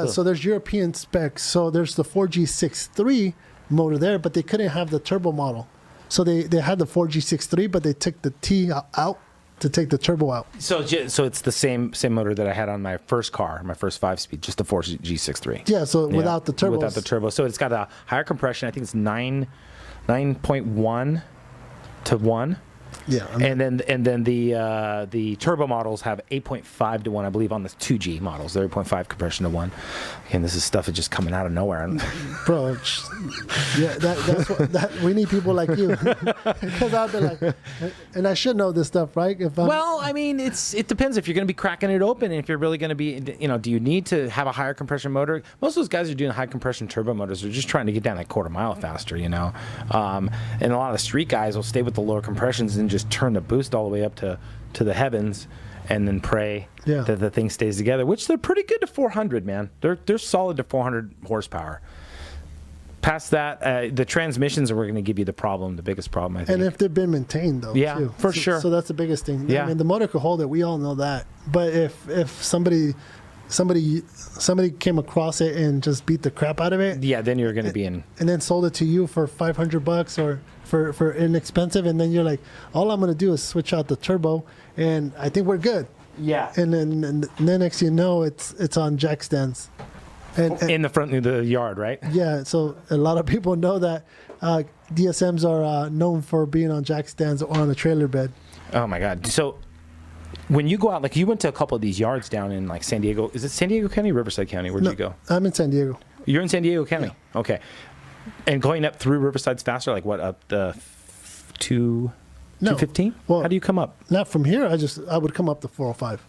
so there's European specs. So there's the 4G63 motor there, but they couldn't have the turbo model. So they had the 4G63, but they took the T out to take the turbo out. So it's the same motor that I had on my first car, my first 5-speed, just the 4G63. Yeah, so without the turbo. Without the turbo. So it's got a higher compression. I think it's 9.1 to 1. Yeah. And then the turbo models have 8.5 to 1, I believe, on the 2G models. They're 8.5 compression to 1. And this is stuff that's just coming out of nowhere. Bro, yeah, that's what we need people like you. Because I've been like, and I should know this stuff, right? Well, I mean, it depends if you're going to be cracking it open, and if you're really going to be, you know, do you need to have a higher compression motor? Most of those guys are doing high compression turbo motors. They're just trying to get down that quarter mile faster, you know. And a lot of the street guys will stay with the lower compressions and just turn the boost all the way up to the heavens, and then pray that the thing stays together, which they're pretty good to 400, man. They're solid to 400 horsepower. Past that, the transmissions are going to give you the biggest problem, I think. And if they've been maintained, though, too. For sure. So that's the biggest thing. Yeah. I mean, the motor could hold it. We all know that. But if somebody came across it and just beat the crap out of it, then you're going to be in. And then sold it to you for $500 or for inexpensive, and then you're like, all I'm going to do is switch out the turbo, and I think we're good. Yeah. And then next you know, it's on jack stands. And in the front of the yard, right? Yeah, so a lot of people know that DSMs are known for being on jack stands or on a trailer bed. Oh my God! So when you go out, like you went to a couple of these yards down in like San Diego. Is it San Diego County, Riverside County? Where'd you go? I'm in San Diego. You're in San Diego County. Yeah. Okay. And going up through Riverside's faster, like what, up the 215? Well, how do you come up? Not from here. I would come up the 405.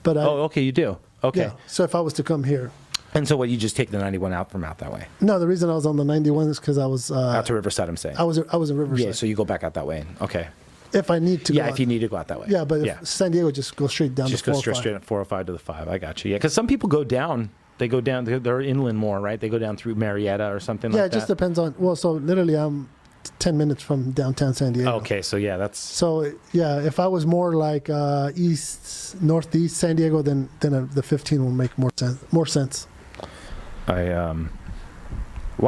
But okay, you do. Okay. Yeah. So if I was to come here. And so what, you just take the 91 out that way? No, the reason I was on the 91 is because I was Out to Riverside, I'm saying. I was in Riverside. Yeah, so you go back out that way. Okay. If I need to. Yeah, if you need to go out that way. Yeah, but if San Diego, just go straight down. Just to go straight at 405 to the 5. I got you. Yeah, because some people go down. They go down. They're inland more, right? They go down through Marietta or something like that. Yeah, it just depends on. Well, so literally, I'm 10 minutes from downtown San Diego. Okay, so yeah, that's. So yeah, if I was more like northeast San Diego, then the 15 will make more sense. Why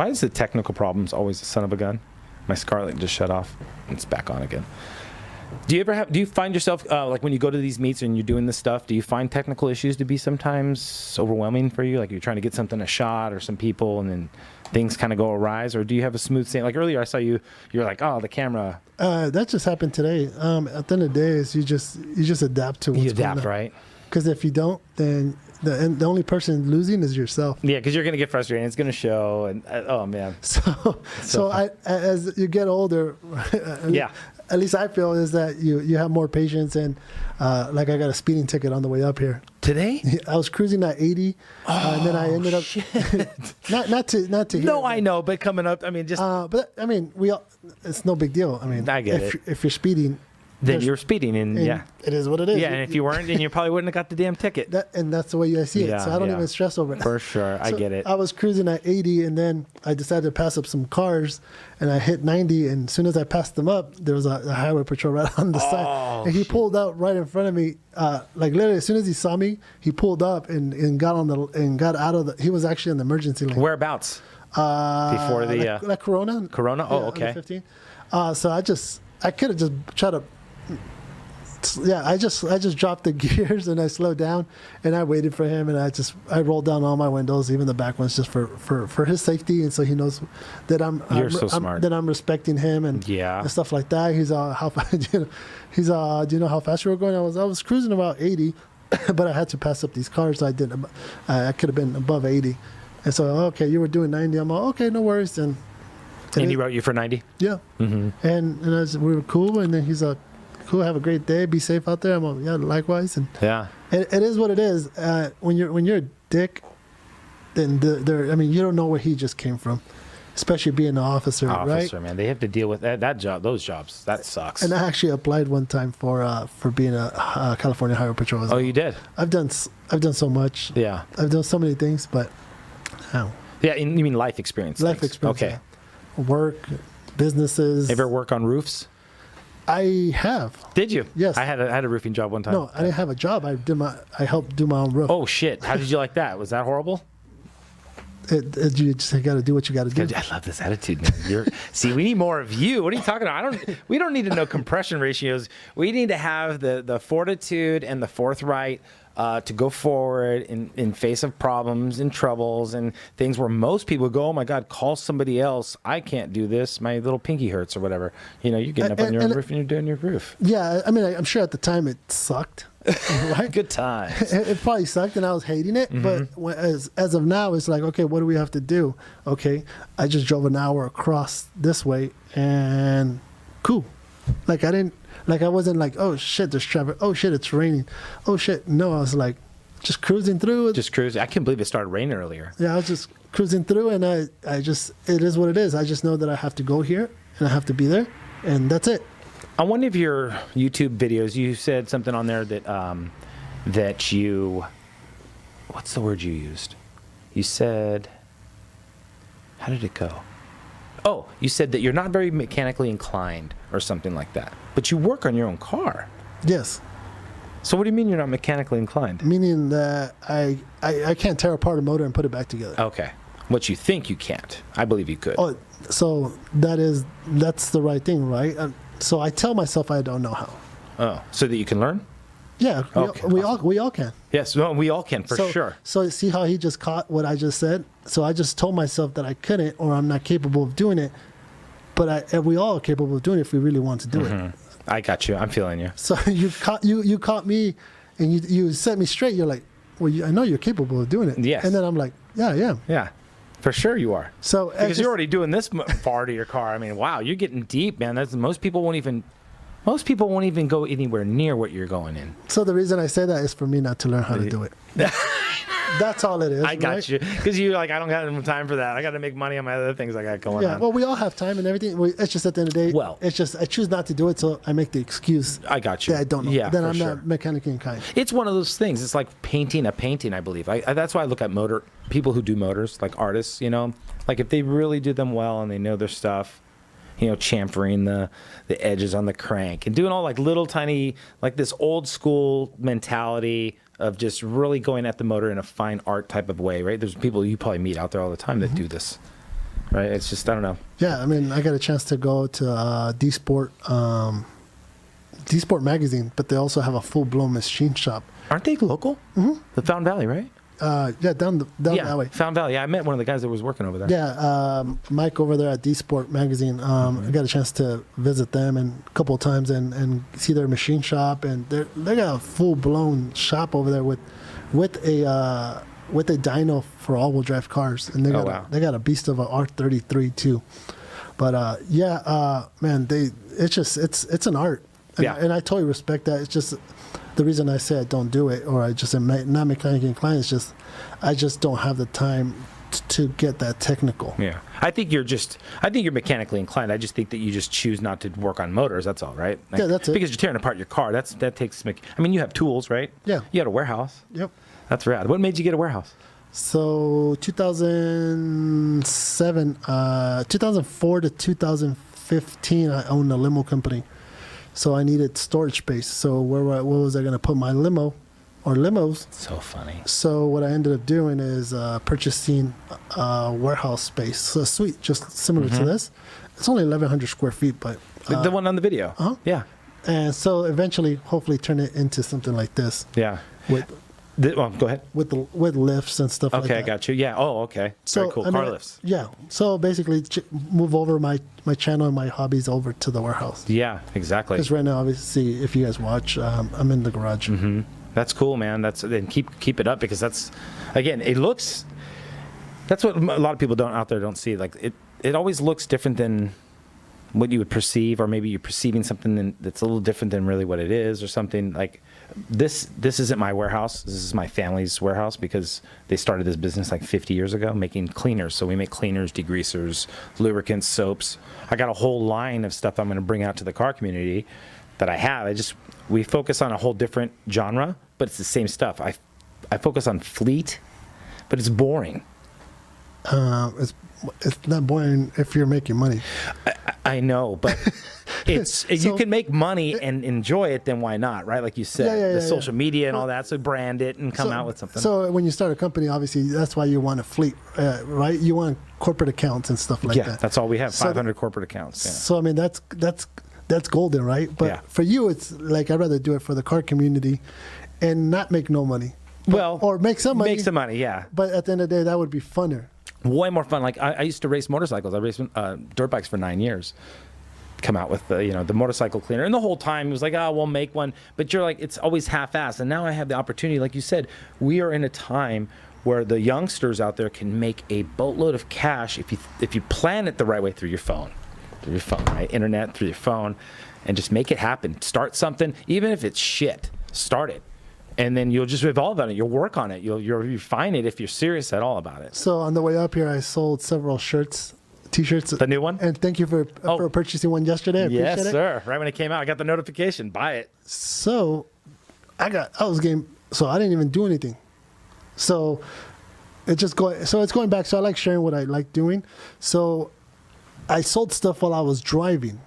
is the technical problems always the son of a gun? My Scarlett just shut off. It's back on again. Do you find yourself, like when you go to these meets and you're doing this stuff, do you find technical issues to be sometimes overwhelming for you? Like you're trying to get something a shot or some people and then things kind of go awry? Or do you have a smooth sailing? Like earlier I saw you're like, oh, the camera. That just happened today. At the end of the day is you just adapt to what's You adapt, going on. right? Because if you don't, then the only person losing is yourself. Yeah, because you're going to get frustrated. It's going to show. And oh, man. So as you get older, yeah. At least I feel is that you have more patience and like I got a speeding ticket on the way up here today. I was cruising at 80, and then I ended up not to. No, I know, but coming up, I mean, just. But I mean, it's no big deal. I mean, I get it. If you're speeding. Then you're speeding, and yeah. It is what it is. Yeah, and if you weren't, then you probably wouldn't have got the damn ticket. And that's the way I see it. So I don't even stress over it. For sure, I get it. I was cruising at 80, and then I decided to pass up some cars, and I hit 90, and as soon as I passed them up, there was a highway patrol right on the side. And he pulled out right in front of me. Like literally, as soon as he saw me, he pulled up and got out of the. He was actually in the emergency lane. Whereabouts? Before the like Corona. Corona. Oh, okay. 15. So I could have just tried to. Yeah, I just dropped the gears and I slowed down and I waited for him and I rolled down all my windows, even the back ones, just for his safety and so he knows that I'm smart. That I'm respecting him and stuff like that. He's how do you know how fast you were going? I was cruising about 80, but I had to pass up these cars. I could have been above 80, and so okay, you were doing 90. I'm like, okay, no worries. And he wrote you for 90. Yeah, and we were cool. And then he's like, cool, have a great day, be safe out there. I'm like, yeah, likewise. And it is what it is. When you're a dick, then I mean, you don't know where he just came from, especially being an officer, right? Man, they have to deal with that job. Those jobs, that sucks. And I actually applied one time for being a California Highway Patrol. Oh, you did? I've done so much. Yeah, I've done so many things, but yeah, you mean life experience? Life experience. Okay, work, businesses. Ever work on roofs? I have. Did you? Yes. I had a roofing job one time. No, I didn't have a job. I helped do my own roof. Oh shit! How did you like that? Was that horrible? You just got to do what you got to do. I love this attitude, man. See, we need more of you. What are you talking about? We don't need to know compression ratios. We need to have the fortitude and the forthright to go forward in face of problems and troubles and things where most people go, oh my God, call somebody else. I can't do this. My little pinky hurts or whatever. You know, you're getting up on your own roof and you're doing your roof. Yeah, I mean, I'm sure at the time it sucked. Right? Good times. It probably sucked and I was hating it. But as of now, it's like, okay, what do we have to do? Okay, I just drove an hour across this way and cool. I wasn't like, oh shit, there's traffic. Oh shit, it's raining. Oh shit. No, I was like, just cruising through. Just cruising. I can't believe it started raining earlier. Yeah, I was just cruising through, and it is what it is. I just know that I have to go here, and I have to be there, and that's it. On one of your YouTube videos, you said something on there that you, what's the word you used? You said, how did it go? Oh, you said that you're not very mechanically inclined or something like that, but you work on your own car. Yes. So what do you mean you're not mechanically inclined? Meaning that I can't tear apart a motor and put it back together. Okay. What you think you can't. I believe you could. Oh, so that's the right thing, right? So I tell myself I don't know how. Oh, so that you can learn? Yeah, we all can. Yes, well, we all can, for sure. So see how he just caught what I just said? So I just told myself that I couldn't or I'm not capable of doing it. But we all are capable of doing it if we really want to do it. I got you. I'm feeling you. So you caught me and you set me straight. You're like, well, I know you're capable of doing it. Yes. And then I'm like, yeah, I am. Yeah, for sure you are. So because you're already doing this far to your car. I mean, wow, you're getting deep, man. Most people won't even go anywhere near what you're going in. So the reason I say that is for me not to learn how to do it. That's all it is. I got right? you. Because you're like, I don't got enough time for that. I got to make money on my other things I got going Yeah, on. well, we all have time and everything. It's just at the end of the day, it's just I choose not to do it, so I make the excuse. I got you. That I don't know. Yeah, then for I'm sure. not mechanically inclined. It's one of those things. It's like painting a painting, I believe. That's why I look at people who do motors, like artists, like if they really do them well and they know their stuff, chamfering the edges on the crank and doing all like little tiny, like this old school mentality of just really going at the motor in a fine art type of way, right? There's people you probably meet out there all the time that do this, right? It's just, I don't know. Yeah, I mean, I got a chance to go to D-Sport magazine, but they also have a full-blown machine shop. Aren't they local? Mm-hmm. The Fountain Valley, right? Yeah, down that way. Fountain Valley. Yeah, I met one of the guys that was working over there. Yeah, Mike over there at D-Sport magazine. I got a chance to visit them a couple of times and see their machine shop, and they got a full blown shop over there with a dyno for all-wheel drive cars, and they got a beast of a R33 too. But man, it's an art, and I totally respect that. It's just the reason I say I don't do it, or I just am not mechanically inclined, is just I just don't have the time to get that technical. Yeah, I think you're mechanically inclined. I just think that you just choose not to work on motors. That's all, right? Yeah, that's it. Because you're tearing apart your car. That takes. I mean, you have tools, right? Yeah. You had a warehouse. Yep. That's rad. What made you get a warehouse? So 2007, 2004 to 2015, I owned a limo company. So I needed storage space. So where was I going to put my limo or limos? So funny. So what I ended up doing is purchasing a warehouse space, so a suite just similar to this. It's only 1,100 square feet, but the one on the video. Yeah. And so eventually, hopefully, turn it into something like this. Yeah. Go ahead. With lifts and stuff like that. Okay, I got you. Yeah. Oh, okay. So, very cool. Car lifts. Yeah. So basically, move over my channel and my hobbies over to the warehouse. Yeah, exactly. Because right now, obviously, if you guys watch, I'm in the garage. Mm-hmm. That's cool, man. Then keep it up, because that's, again, it looks. That's what a lot of people don't see. Like it always looks different than what you would perceive, or maybe you're perceiving something that's a little different than really what it is, or something like. This isn't my warehouse. This is my family's warehouse, because they started this business like 50 years ago making cleaners. So we make cleaners, degreasers, lubricants, soaps. I got a whole line of stuff I'm going to bring out to the car community that I have. We focus on a whole different genre, but it's the same stuff. I focus on fleet, but it's boring. It's not boring if you're making money. I know, but you can make money and enjoy it, then why not, right? Like you said, the social media and all that, so brand it and come out with something. So when you start a company, obviously, that's why you want a fleet, right? You want corporate accounts and stuff like that. Yeah, that's all we have, 500 corporate accounts. Yeah. So, I mean, that's golden, right? But for you, it's like, I'd rather do it for the car community and not make no money. Or make some money. Make some money, yeah. But at the end of the day, that would be funner. Way more fun. Like I used to race motorcycles. I raced dirt bikes for 9 years. Come out with the motorcycle cleaner, and the whole time it was like, we'll make one. But you're like, it's always half-assed. And now I have the opportunity, like you said, we are in a time where the youngsters out there can make a boatload of cash if you plan it the right way through your phone, right? Internet, through your phone, and just make it happen. Start something, even if it's shit. Start it. And then you'll just evolve on it. You'll work on it. You'll refine it if you're serious at all about it. So on the way up here, I sold several shirts, T-shirts. The new one? And thank you for purchasing one yesterday. I appreciate it. Yes, sir. Right when it came out, I got the notification. Buy it. So I didn't even do anything. So it's going back. So I like sharing what I like doing. So I sold stuff while I was driving,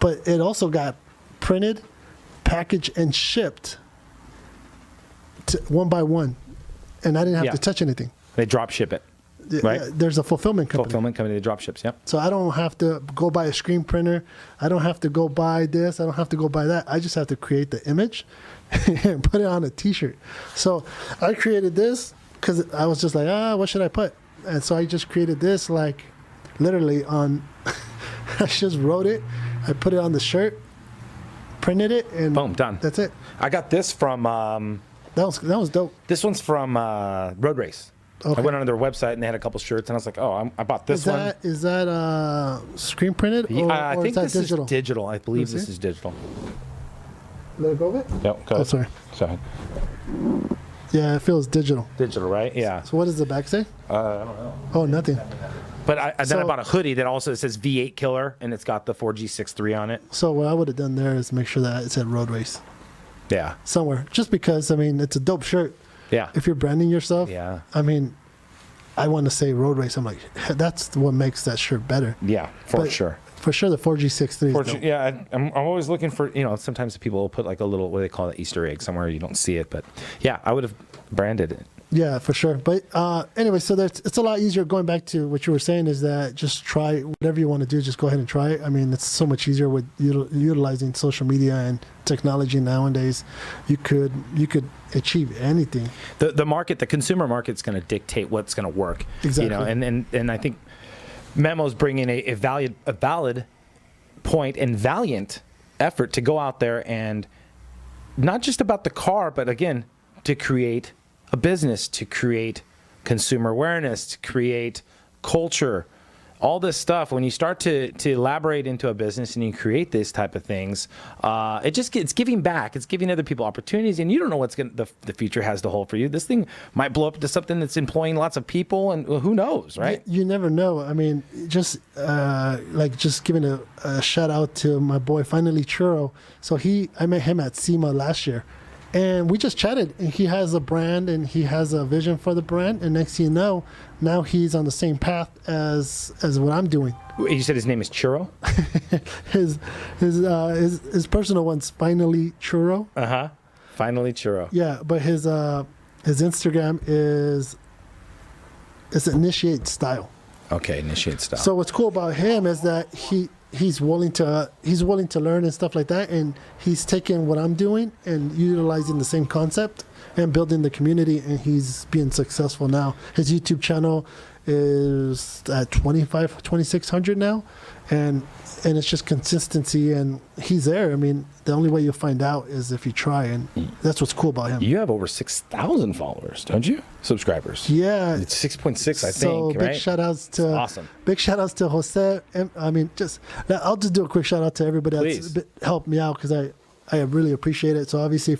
but it also got printed, packaged, and shipped one by one, and I didn't have to touch anything. They drop ship it, right? There's a fulfillment company. That drop ships, yep. So I don't have to go buy a screen printer. I don't have to go buy this. I don't have to go buy that. I just have to create the image and put it on a T-shirt. So I created this because I was just like, what should I put? And so I just created this, like, literally on. I just wrote it. I put it on the shirt, printed it, and boom, done. That's it. I got this from. That was dope. This one's from Road Race. Okay. I went on their website and they had a couple shirts, and I was like, I bought this one. Is that screen printed? I think this is digital. I believe this is digital. Let it go a bit? Yep, go ahead. Sorry. Sorry. Yeah, it feels digital. Digital, right? Yeah. So what does the back say? I don't know. Oh, nothing. But then I bought a hoodie that also says V8 Killer, and it's got the 4G63 on it. So what I would have done there is make sure that it said Road Race Yeah. somewhere. Just because, I mean, it's a dope shirt. Yeah. If you're branding yourself, Yeah. I mean, I want to say Road Race. I'm like, that's what makes that shirt better. Yeah, for sure. For sure, the 4G63 is dope. Yeah, I'm always looking for, sometimes people will put like a little, what do they call it, Easter egg somewhere you don't see it. But yeah, I would have branded it. Yeah, for sure. But anyway, so it's a lot easier. Going back to what you were saying is that just try whatever you want to do. Just go ahead and try it. I mean, it's so much easier with utilizing social media and technology nowadays. You could achieve anything. The market, the consumer market's going to dictate what's going to work. Exactly. And I think Memo's bringing a valid point and valiant effort to go out there and not just about the car, but again, to create a business, to create consumer awareness, to create culture, all this stuff. When you start to elaborate into a business and you create these type of things, it's giving back. It's giving other people opportunities, and you don't know what's the future has to hold for you. This thing might blow up into something that's employing lots of people, and who knows, right? You never know. I mean, just giving a shout out to my boy, Finally Churro. So I met him at SEMA last year. And we just chatted, and he has a brand and he has a vision for the brand. And next thing you know, now he's on the same path as what I'm doing. You said his name is Churro? his personal one's Finally Churro. Finally Churro. Yeah, but his Instagram is Initiate Style. Okay, Initiate Style. So what's cool about him is that he's willing to learn and stuff like that, and he's taking what I'm doing and utilizing the same concept and building the community, and he's being successful now. His YouTube channel is at 2,600 now, and it's just consistency, and he's there. I mean, the only way you'll find out is if you try, and that's what's cool about him. You have over 6,000 followers, don't you? Subscribers. Yeah. It's 6.6, I so think, right? Big shout outs to awesome. Big shout outs to Jose. I mean, I'll just do a quick shout out to everybody that's helped me out, because I really appreciate it. So obviously,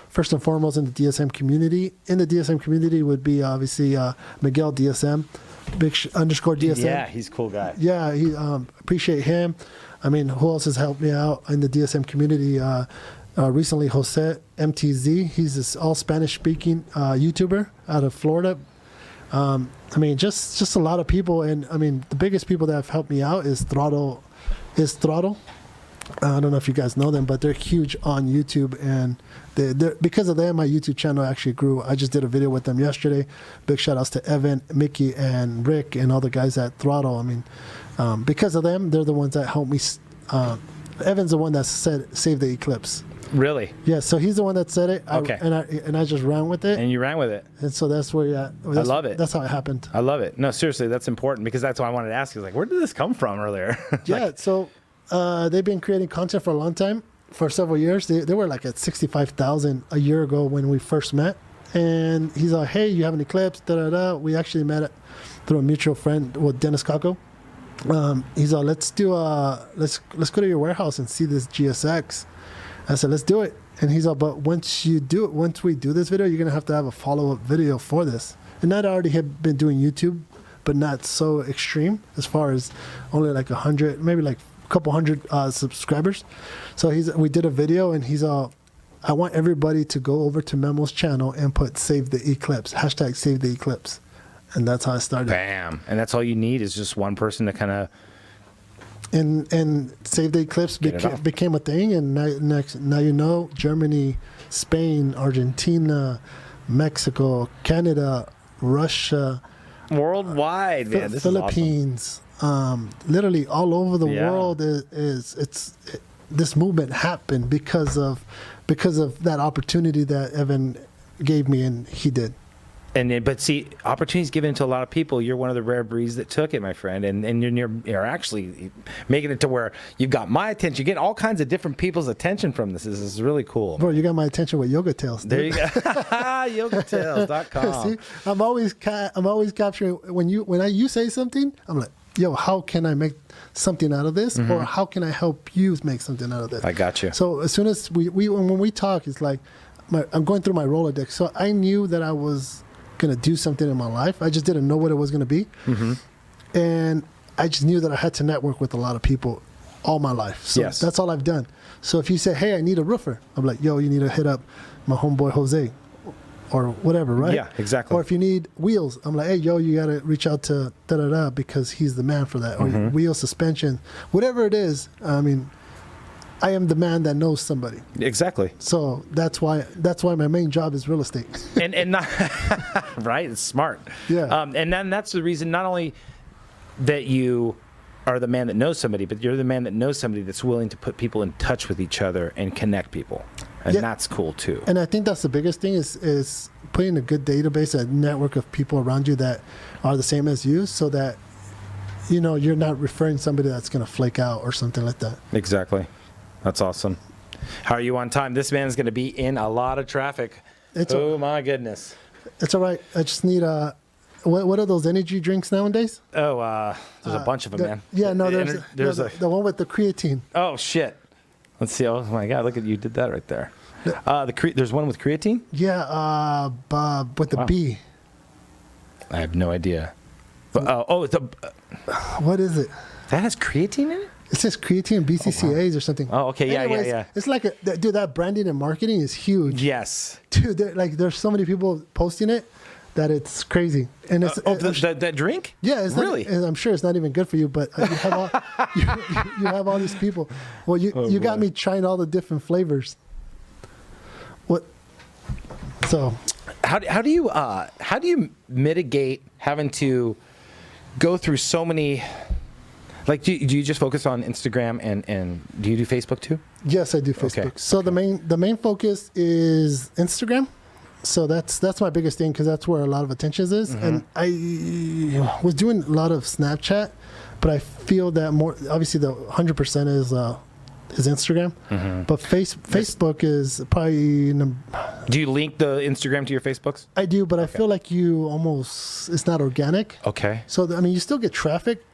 first and foremost, in the DSM community. In the DSM community would be obviously Miguel DSM, _DSM. Yeah, he's a cool guy. Yeah, he appreciate him. I mean, who else has helped me out in the DSM community? Recently, Jose MTZ. He's this all Spanish speaking YouTuber out of Florida. I mean, just a lot of people, and I mean, the biggest people that have helped me out is Throttle. I don't know if you guys know them, but they're huge on YouTube, and because of them, my YouTube channel actually grew. I just did a video with them yesterday. Big shout outs to Evan, Mickey, and Rick, and all the guys at Throttle. I mean, because of them, they're the ones that helped me. Evan's the one that said "Save the Eclipse." Really? Yeah. So he's the one that said it. Okay. And I just ran with it. And you ran with it. And so that's where you're at. I love it. That's how it happened. I love it. No, seriously, that's important, because that's what I wanted to ask you. Like, where did this come from earlier? Yeah. So they've been creating content for a long time, for several years. They were like at 65,000 a year ago when we first met. And he's like, "Hey, you have an Eclipse?" We actually met through a mutual friend with Dennis Kako. He's like, let's go to your warehouse and see this GSX. I said, let's do it. And he's like, but once we do this video, you're gonna have to have a follow-up video for this. And I'd already had been doing YouTube, but not so extreme, as far as only like 100, maybe like a couple hundred subscribers. So we did a video, and he's all, I want everybody to go over to Memo's channel and put "Save the Eclipse," hashtag "Save the Eclipse." And that's how I started. Bam. And that's all you need, is just one person to kind of... And Save the Eclipse became a thing. And now you know, Germany, Spain, Argentina, Mexico, Canada, Russia. Worldwide, man. This Philippines. Is awesome. Literally all over the world this movement happened because of that opportunity that Evan gave me, and he did. But see, opportunities given to a lot of people. You're one of the rare breeds that took it, my friend, and you're actually making it to where you've got my attention. You get all kinds of different people's attention from this. This is really cool. Bro, you got my attention with Yoga Tales. Dude. There you go. YogaTales.com. See, I'm always capturing when you say something. I'm like, yo, how can I make something out of this, or how can I help you make something out of this? I got you. So as soon as when we talk, it's like, I'm going through my Rolodex. So I knew that I was going to do something in my life. I just didn't know what it was going to be. Mm-hmm. And I just knew that I had to network with a lot of people all my life. So that's all I've done. So if you say, hey, I need a roofer, I'm like, yo, you need to hit up my homeboy Jose or whatever, right? Yeah, exactly. Or if you need wheels, I'm like, hey, yo, you got to reach out to da-da-da because he's the man for that. Or wheel suspension, whatever it is. I mean, I am the man that knows somebody. Exactly. So that's why my main job is real estate. and not right, it's smart. Yeah. And then that's the reason not only that you are the man that knows somebody, but you're the man that knows somebody that's willing to put people in touch with each other and connect people. And that's cool too. And I think that's the biggest thing is putting a good database, a network of people around you that are the same as you, so that, you know, you're not referring somebody that's going to flake out or something like that. Exactly. That's awesome. How are you on time? This man's going to be in a lot of traffic. My goodness. It's all right. I just need what are those energy drinks nowadays? Oh, there's a bunch of them, man. Yeah, no, there's the one with the creatine. Oh, shit. Let's see. Oh, my God. Look at you did that right there. There's one with creatine? Yeah, with the B. I have no idea. But, what is it? That has creatine in it? It says creatine BCCAs or something. Oh, okay. Anyways, Yeah. It's like, dude, that branding and marketing is huge. Yes. Dude, there's so many people posting it that it's crazy. And it's that drink? Yeah, it's really. And I'm sure it's not even good for you, but you have all you have all these people. Well, you got me trying all the different flavors. What? So, how do you mitigate having to go through so many? Like, do you just focus on Instagram and do you do Facebook too? Yes, I do Facebook. Okay. So the main focus is Instagram. So that's my biggest thing because that's where a lot of attention is. Mm-hmm. And I was doing a lot of Snapchat, but I feel that more obviously the 100% is Instagram, but Facebook is probably. Do you link the Instagram to your Facebooks? I do, but I feel like it's not organic. Okay. So I mean, you still get traffic,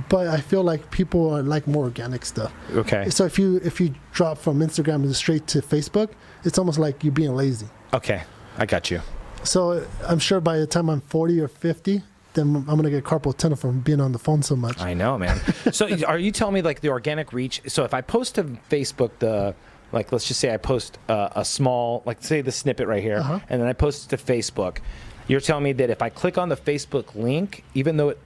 but I feel like people are like more organic stuff. Okay. So if you drop from Instagram straight to Facebook, it's almost like you're being lazy. Okay, I got you. So I'm sure by the time I'm 40 or 50, then I'm gonna get carpal tunnel from being on the phone so much. I know, man. So are you telling me like the organic reach? So if I post to Facebook let's just say I post a small, like say the snippet right here, and then I post it to Facebook, you're telling me that if I click on the Facebook link, even though it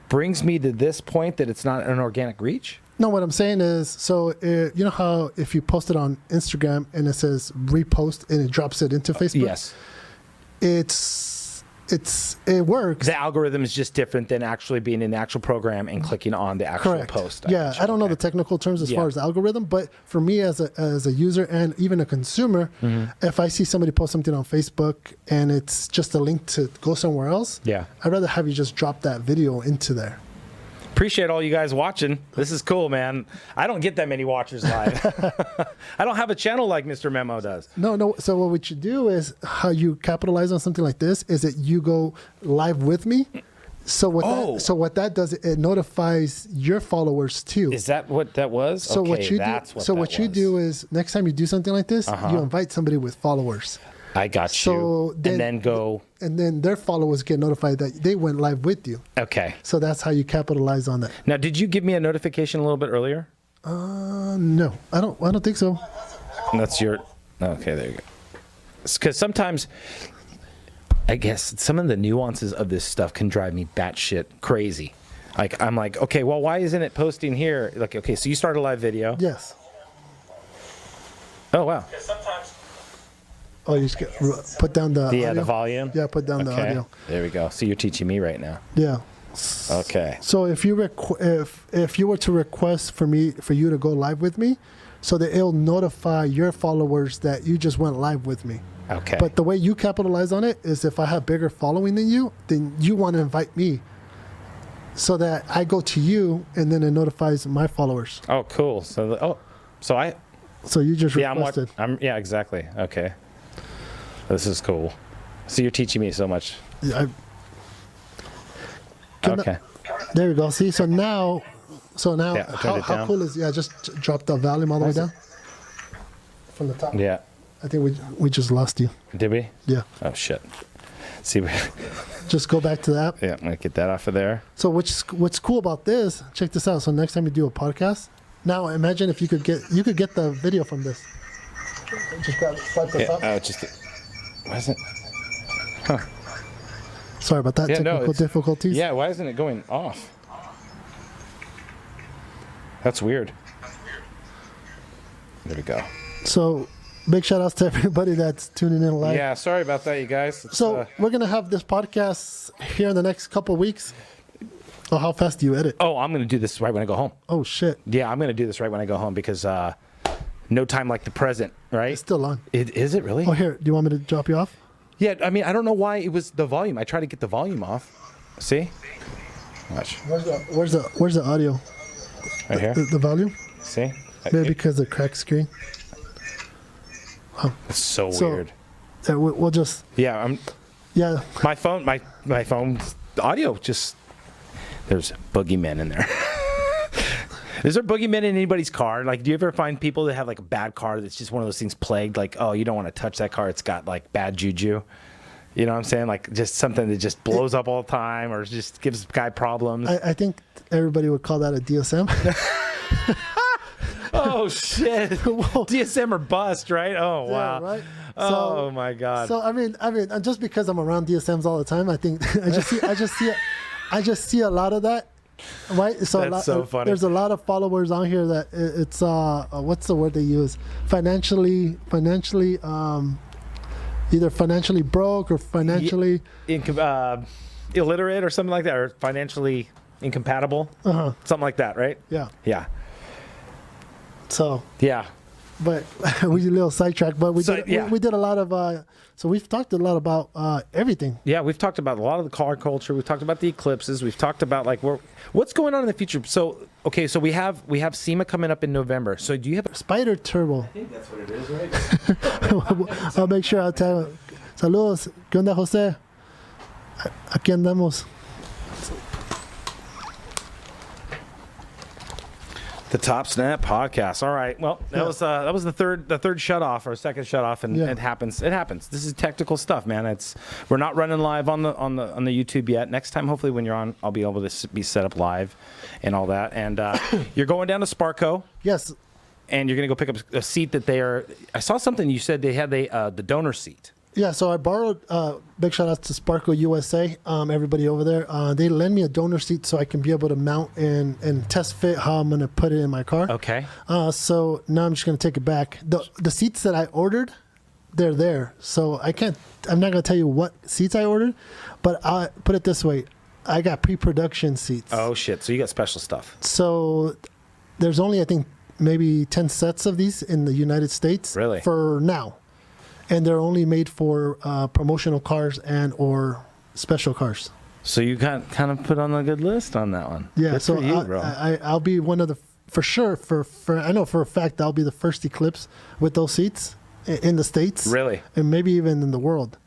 brings me to this point, that it's not an organic reach? No, what I'm saying is, so you know how if you post it on Instagram and it says repost and it drops it into Facebook? Yes. It works. The algorithm is just different than actually being in the actual program and clicking on the actual post. I don't know the technical terms as far as the algorithm, but for me as a user and even a consumer, if I see somebody post something on Facebook and it's just a link to go somewhere else, I'd rather have you just drop that video into there. Appreciate all you guys watching. This is cool, man. I don't get that many watchers live. I don't have a channel like MisterMemo does. No. So what you do is how you capitalize on something like this is that you go live with me. So what that does, it notifies your followers too. Is that what that was? So okay, what you do is next time you do something like this, you invite somebody with followers. I got you. And then their followers get notified that they went live with you. Okay. So that's how you capitalize on that. Now, did you give me a notification a little bit earlier? No, I don't think so. That's your. Okay, there you go. Because sometimes, I guess some of the nuances of this stuff can drive me batshit crazy. Like I'm like, okay, well, why isn't it posting here? Like, okay, so you start a live video. Yes. Oh wow. Oh, you just put down the audio? The volume? Yeah, put down the audio. There we go. So you're teaching me right now. Yeah. Okay. So if you if you were to request for you to go live with me, so that it'll notify your followers that you just went live with me. Okay. But the way you capitalize on it is if I have bigger following than you, then you want to invite me, so that I go to you and then it notifies my followers. Oh, cool. So So you just requested. Yeah, exactly. Okay. This is cool. So you're teaching me so much. Yeah, okay. There we go. See, so now, how cool is just drop the volume all the way down from the top. Yeah. I think we just lost you. Did we? Yeah. Oh shit. See, Just go back to the app. yeah, I'm gonna get that off of there. So what's cool about this? Check this out. So next time you do a podcast, now imagine if you could get the video from this. Just swipe the Yeah. top. Oh, just. Why isn't? Huh. Sorry about that. Yeah, no, Technical difficulties. Yeah. Why isn't it going off? That's weird. There we go. So big shout outs to everybody that's tuning in live. Yeah. Sorry about that, you guys. It's, So we're gonna have this podcast here in the next couple of weeks. Oh, how fast do you edit? Oh, I'm gonna do this right when I go home. Oh shit, Yeah, I'm gonna do this right when I go home because no time like the present, right? it's still on. Is it really? Oh, here. Do you want me to drop you off? Yeah. I mean, I don't know why it was the volume. I tried to get the volume off. See? Watch. Where's the audio? Right here. The volume? See? Maybe because of the cracked screen. It's so So- weird. Yeah, we'll just. Yeah. Yeah. My phone. My phone's audio just. There's boogeymen in there. Is there boogeymen in anybody's car? Like, do you ever find people that have like a bad car that's just one of those things plagued? Like, oh, you don't want to touch that car. It's got like bad juju. You know what I'm saying? Like, just something that just blows up all the time or just gives the guy problems. I think everybody would call that a DSM. Oh, shit. DSM or bust, right? Oh, wow. Yeah, right. Oh, my God. So I mean, just because I'm around DSMs all the time, I think I just see a lot of that. Right, so That's so funny. There's a lot of followers on here that it's what's the word they use? Financially, either financially broke or financially illiterate or something like that, or financially incompatible. Something like that, right? yeah. Yeah. So, Yeah. but we did a little sidetrack, but we So, did yeah. we did a lot of so we've talked a lot about everything. Yeah, we've talked about a lot of the car culture. We've talked about the eclipses. We've talked about like what's going on in the future. So okay, so we have SEMA coming up in November. So do you have? Spider Turbo. I think that's what it is, right? I'll make sure I'll tell. Saludos, ¿qué onda, José? Aquí andamos. The Topsnap podcast. All right. Well, that was the third shut off or second shut off, and Yeah. it happens. It happens. This is technical stuff, man. We're not running live on the YouTube yet. Next time, hopefully, when you're on, I'll be able to be set up live, and all that. And you're going down to Sparco. Yes. And you're gonna go pick up a seat that they are. I saw something you said they had the donor seat. Yeah, so I borrowed, big shout out to Sparkle USA, everybody over there. They lend me a donor seat so I can be able to mount and test fit how I'm going to put it in my car. Okay. So now I'm just going to take it back. The seats that I ordered, they're there. So I'm not going to tell you what seats I ordered, but I'll put it this way. I got pre-production seats. Oh, shit. So you got special stuff. So there's only, I think, maybe 10 sets of these in the United States. Really? For now. And they're only made for promotional cars and or special cars. So you got kind of put on a good list on that one. Yeah, Good so for you, bro. I'll be one of the, for sure, I know for a fact I'll be the first Eclipse with those seats in the States. Really? And maybe even in the world.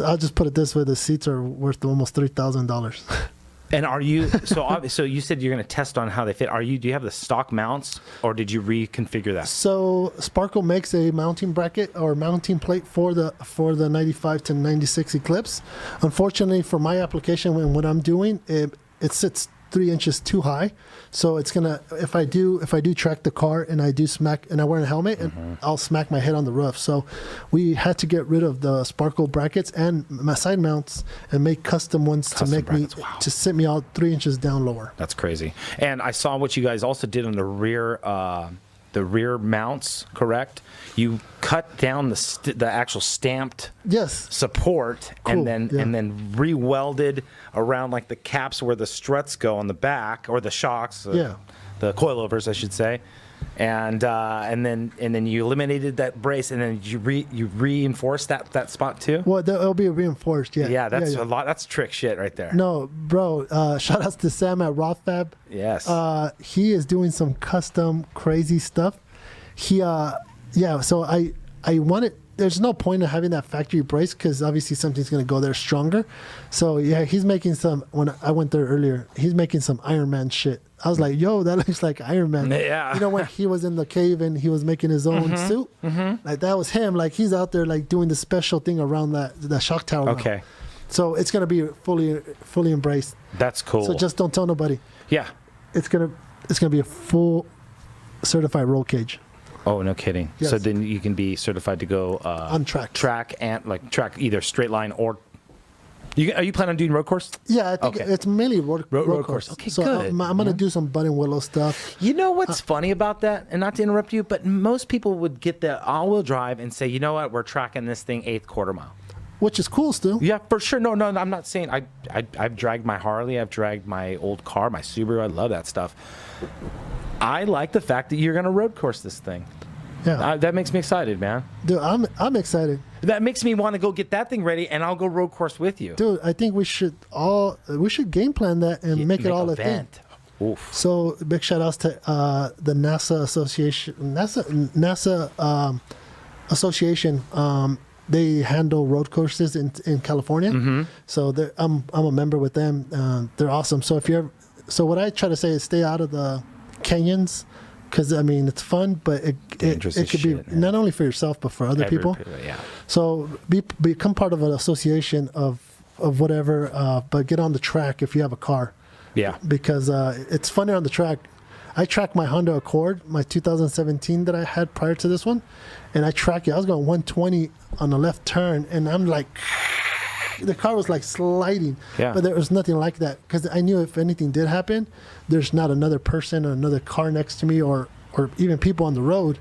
I'll just put it this way, the seats are worth almost $3,000. And are you so you said you're going to test on how they fit. Do you have the stock mounts or did you reconfigure that? So Sparkle makes a mounting bracket or mounting plate for the 95 to 96 Eclipse. Unfortunately for my application and what I'm doing, it sits 3 inches too high. So it's gonna, if I do track the car and I do smack and I wear a helmet, and I'll smack my head on the roof. So we had to get rid of the Sparkle brackets and my side mounts and make custom ones to make brackets. me Wow. to sit me out 3 inches down lower. That's crazy. And I saw what you guys also did on the rear mounts, correct? You cut down the actual stamped Yes. support Cool, and then re-welded around like the caps where the struts go on the back or the shocks, Yeah. the coilovers, I should say. And then you eliminated that brace and then you reinforced that spot too. Well, it'll be reinforced. Yeah. Yeah, that's a lot. That's trick shit right there. No, bro. Shout outs to Sam at Rothfab. Yes. He is doing some custom crazy stuff. So I wanted there's no point in having that factory brace because obviously something's going to go there stronger. So yeah, he's making some. When I went there earlier, he's making some Iron Man shit. I was like, yo, that looks like Iron Man. Yeah. You know, when he was in the cave and he was making his own suit, like that was him. Like he's out there like doing the special thing around that shock tower. Okay. Now. So it's gonna be fully embraced. That's cool. So just don't tell nobody. Yeah. It's gonna be a full certified roll cage. Oh, no kidding. Yes. So then you can be certified to go on track. Track either straight line or. Are you planning on doing road course? Yeah, I think it's mainly road course. Okay, so good. I'm gonna do some button willow stuff. You know what's funny about that? And not to interrupt you, but most people would get the all-wheel drive and say, you know what, we're tracking this thing 1/8 quarter mile. Which is cool still. Yeah, for sure. No, I'm not saying. I've dragged my Harley. I've dragged my old car, my Subaru. I love that stuff. I like the fact that you're going to road course this thing. Yeah. That makes me excited, man. Dude, I'm excited. That makes me want to go get that thing ready, and I'll go road course with you. Dude, I think we should game plan that and make it all a thing. Oof. So big shout outs to the NASA Association. They handle road courses in California. So I'm a member with them. They're awesome. So what I try to say is stay out of the canyons. Because I mean it's fun, but it could be not only for yourself but for other people. Yeah. So become part of an association of whatever, but get on the track if you have a car. Yeah. Because it's funner on the track. I tracked my Honda Accord, my 2017 that I had prior to this one, and I tracked it. I was going 120 on the left turn, and I'm like, the car was like sliding. Yeah. But there was nothing like that because I knew if anything did happen, there's not another person or another car next to me or even people on the road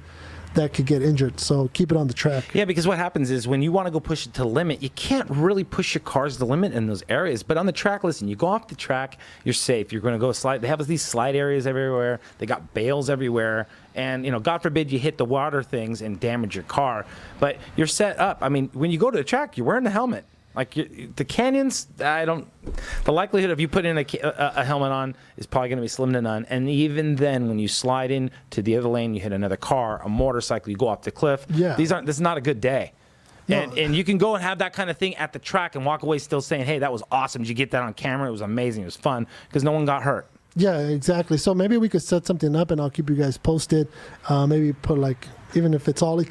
that could get injured. So keep it on the track. Yeah, because what happens is when you want to go push it to the limit, you can't really push your cars to the limit in those areas. But on the track, listen, you go off the track, you're safe. You're going to go slide. They have these slide areas everywhere. They got bales everywhere. And, God forbid you hit the water things and damage your car. But you're set up. I mean, when you go to the track, you're wearing the helmet. Like the canyons, the likelihood of you putting a helmet on is probably going to be slim to none. And even then, when you slide in to the other lane, you hit another car, a motorcycle, you go off the cliff. Yeah. This is not a good day. No. And you can go and have that kind of thing at the track and walk away still saying, hey, that was awesome. Did you get that on camera? It was amazing. It was fun because no one got hurt. Yeah, exactly. So maybe we could set something up and I'll keep you guys posted. Maybe put even if it's all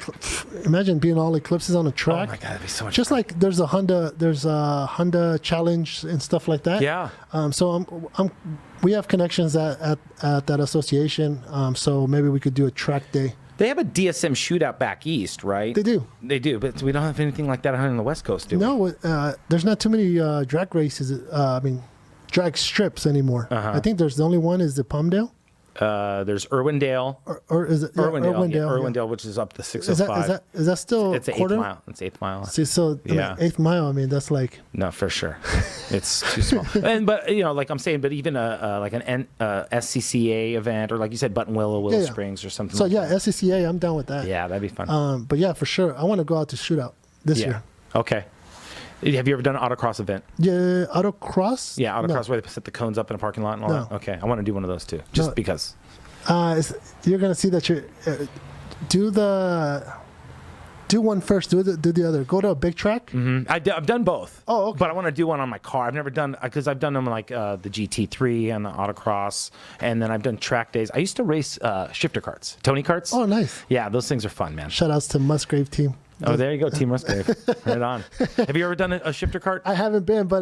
imagine being all eclipses on a track. Oh my God, that'd be so much just fun. like there's a Honda challenge and stuff like that. Yeah. So we have connections at that association. So maybe we could do a track day. They have a DSM shootout back east, right? They do. They do, but we don't have anything like that on the West Coast, do we? No, there's not too many drag races. Drag strips anymore. I think there's the only one is the Palmdale. There's Irwindale. Or is it Irwindale, Irwindale? Yeah, Irwindale, which is up to 605. Is that still It's an quarter? 8th mile. It's 8th mile. See, so Yeah. 8th mile. I mean, that's like No, for sure. It's too small. But like I'm saying, but even like an SCCA event, or like you said, Willow Yeah. Springs, or something. so. like Yeah, SCCA. I'm down with that. Yeah, that'd be fun. But yeah, for sure, I want to go out to shootout this year. Okay. Have you ever done an autocross event? Yeah, autocross. Yeah, autocross No. where they set the cones up in a parking lot and all No. that. Okay, I want to do one of those too, just No. because. You're gonna see that you do one first, do the other. Go to a big track. I've done both. Oh, okay. But I want to do one on my car. I've never done, because I've done them like the GT3 and the autocross, and then I've done track days. I used to race shifter carts, Tony carts. Oh, nice. Yeah, those things are fun, man. Shout outs to Musgrave team. Oh, there you go, Team Musgrave. Right on. Have you ever done a shifter cart? I haven't been, but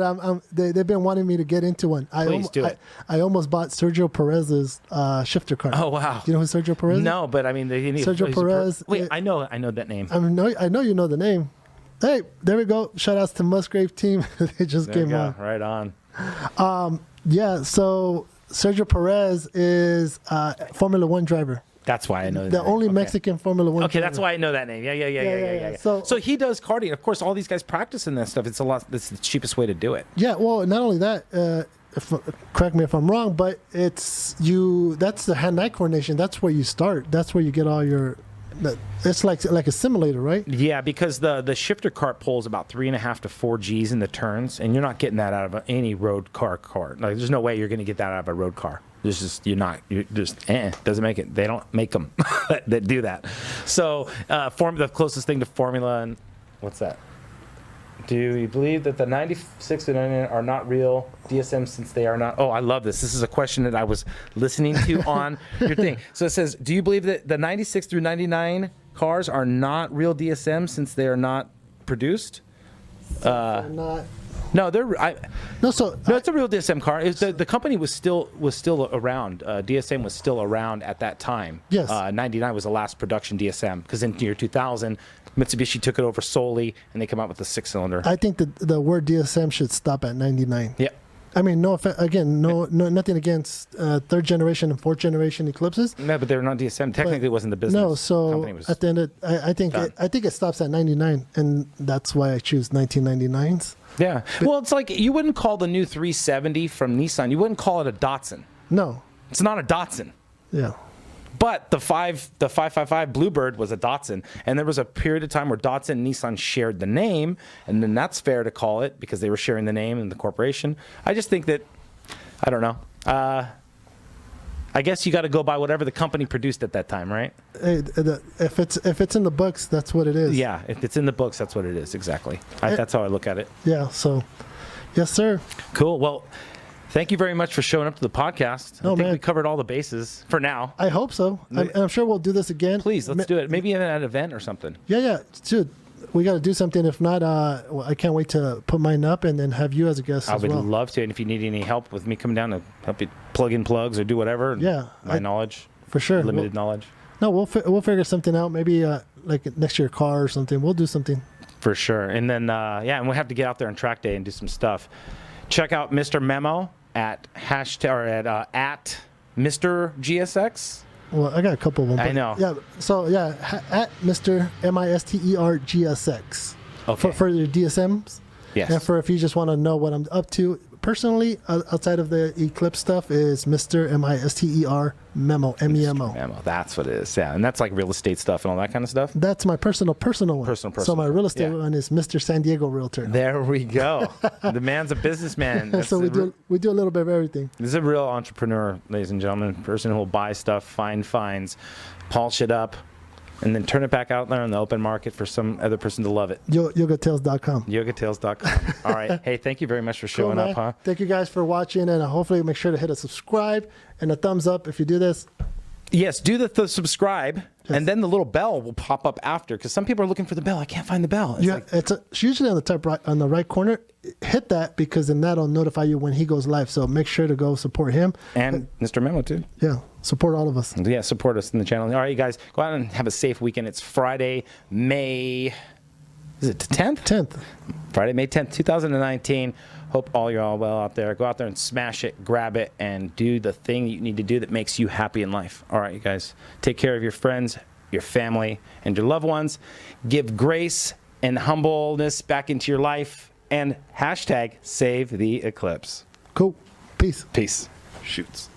they've been wanting me to get into one. Please do it. I almost bought Sergio Perez's shifter cart. Oh, wow. Do you know who Sergio Perez is? No, but I mean, Sergio Perez. Wait, I know that name. I know you know the name. Hey, there we go. Shout outs to Musgrave team. They just There you came go. on. Right on. Yeah, so Sergio Perez is a Formula One driver. That's why I know The that only name. Okay. Mexican Formula One. Okay, driver. that's why I know that name. Yeah. So he does karting. Of course, all these guys practice in that stuff. It's the cheapest way to do it. Yeah, well, not only that, correct me if I'm wrong, but that's the hand-eye coordination. That's where you start. That's where you get all your. It's like a simulator, right? Yeah, because the shifter cart pulls about 3.5 to 4 Gs in the turns, and you're not getting that out of any road car cart. Like, there's no way you're going to get that out of a road car. Doesn't make it. They don't make them that do that. So, the closest thing to formula, and what's that? Do you believe that the 96 to 99 are not real DSM since they are not? Oh, I love this. This is a question that I was listening to on your thing. So it says, do you believe that the 96 through 99 cars are not real DSM since they are not produced? Not. No, it's a real DSM car. The company was still around. DSM was still around at that time. Yes. 99 was the last production DSM because in the year 2000, Mitsubishi took it over solely, and they come out with the 6-cylinder. I think that the word DSM should stop at 99. Yeah. I mean, no nothing against third generation and fourth generation Eclipses. No, but they're not DSM. Technically, it wasn't the business. No, so Company was at the end, I think it stops at 99, and that's why I choose 1999s. Yeah. Well, it's like you wouldn't call the new 370 from Nissan. You wouldn't call it a Datsun. No. It's not a Datsun. Yeah. But the 555 Bluebird was a Datsun, and there was a period of time where Datsun and Nissan shared the name, and then that's fair to call it because they were sharing the name and the corporation. I just think that, I don't know. I guess you got to go by whatever the company produced at that time, right? Hey, if it's in the books, that's what it is. Yeah, if it's in the books, that's what it is, exactly. That's how I look at it. Yeah, so, yes, sir. Cool. Well, thank you very much for showing up to the podcast. I think we covered all the bases for now. I hope so. I'm sure we'll do this again. Please, let's do it. Maybe at an event or something. Yeah, dude. We got to do something. If not, I can't wait to put mine up and then have you as a guest as well. I would love to. And if you need any help with me coming down to help you plug in plugs or do whatever, my knowledge, for sure, limited knowledge. No, we'll figure something out. Maybe like next to your car or something. We'll do something. For sure. And then and we'll have to get out there on track day and do some stuff. Check out MisterMemo at at Mr. GSX. Well, I got a couple of them. I know. Yeah. So at Mr. MisterGSX. Okay. For your DSMs. Yes. And for if you just want to know what I'm up to personally, outside of the Eclipse stuff, is Mr. MisterMemo, MEMO. Memo. That's what it is. Yeah, and that's like real estate stuff and all that kind of stuff. That's my personal one. Personal. So my real estate one is Mr. San Diego Realtor. There we go. The man's a businessman. So we do a little bit of everything. This is a real entrepreneur, ladies and gentlemen. Person who will buy stuff, find finds, polish it up, and then turn it back out there in the open market for some other person to love it. Yogatales.com. Yogatales.com. All right. Hey, thank you very much for showing up, huh? Thank you guys for watching, and hopefully make sure to hit a subscribe and a thumbs up if you do this. Yes, do the subscribe, and then the little bell will pop up after, because some people are looking for the bell. I can't find the bell. It's usually on the top right, on the right corner. Hit that, because then that'll notify you when he goes live. So make sure to go support him. And MisterMemo, too. Yeah, support all of us. Yeah, support us in the channel. All right, you guys, go out and have a safe weekend. It's Friday, May... Is it the 10th? 10th. Friday, May 10th, 2019. Hope all you're all well out there. Go out there and smash it, grab it, and do the thing you need to do that makes you happy in life. All right, you guys. Take care of your friends, your family, and your loved ones. Give grace and humbleness back into your life. And #SaveTheEclipse. Cool. Peace. Peace. Shoots.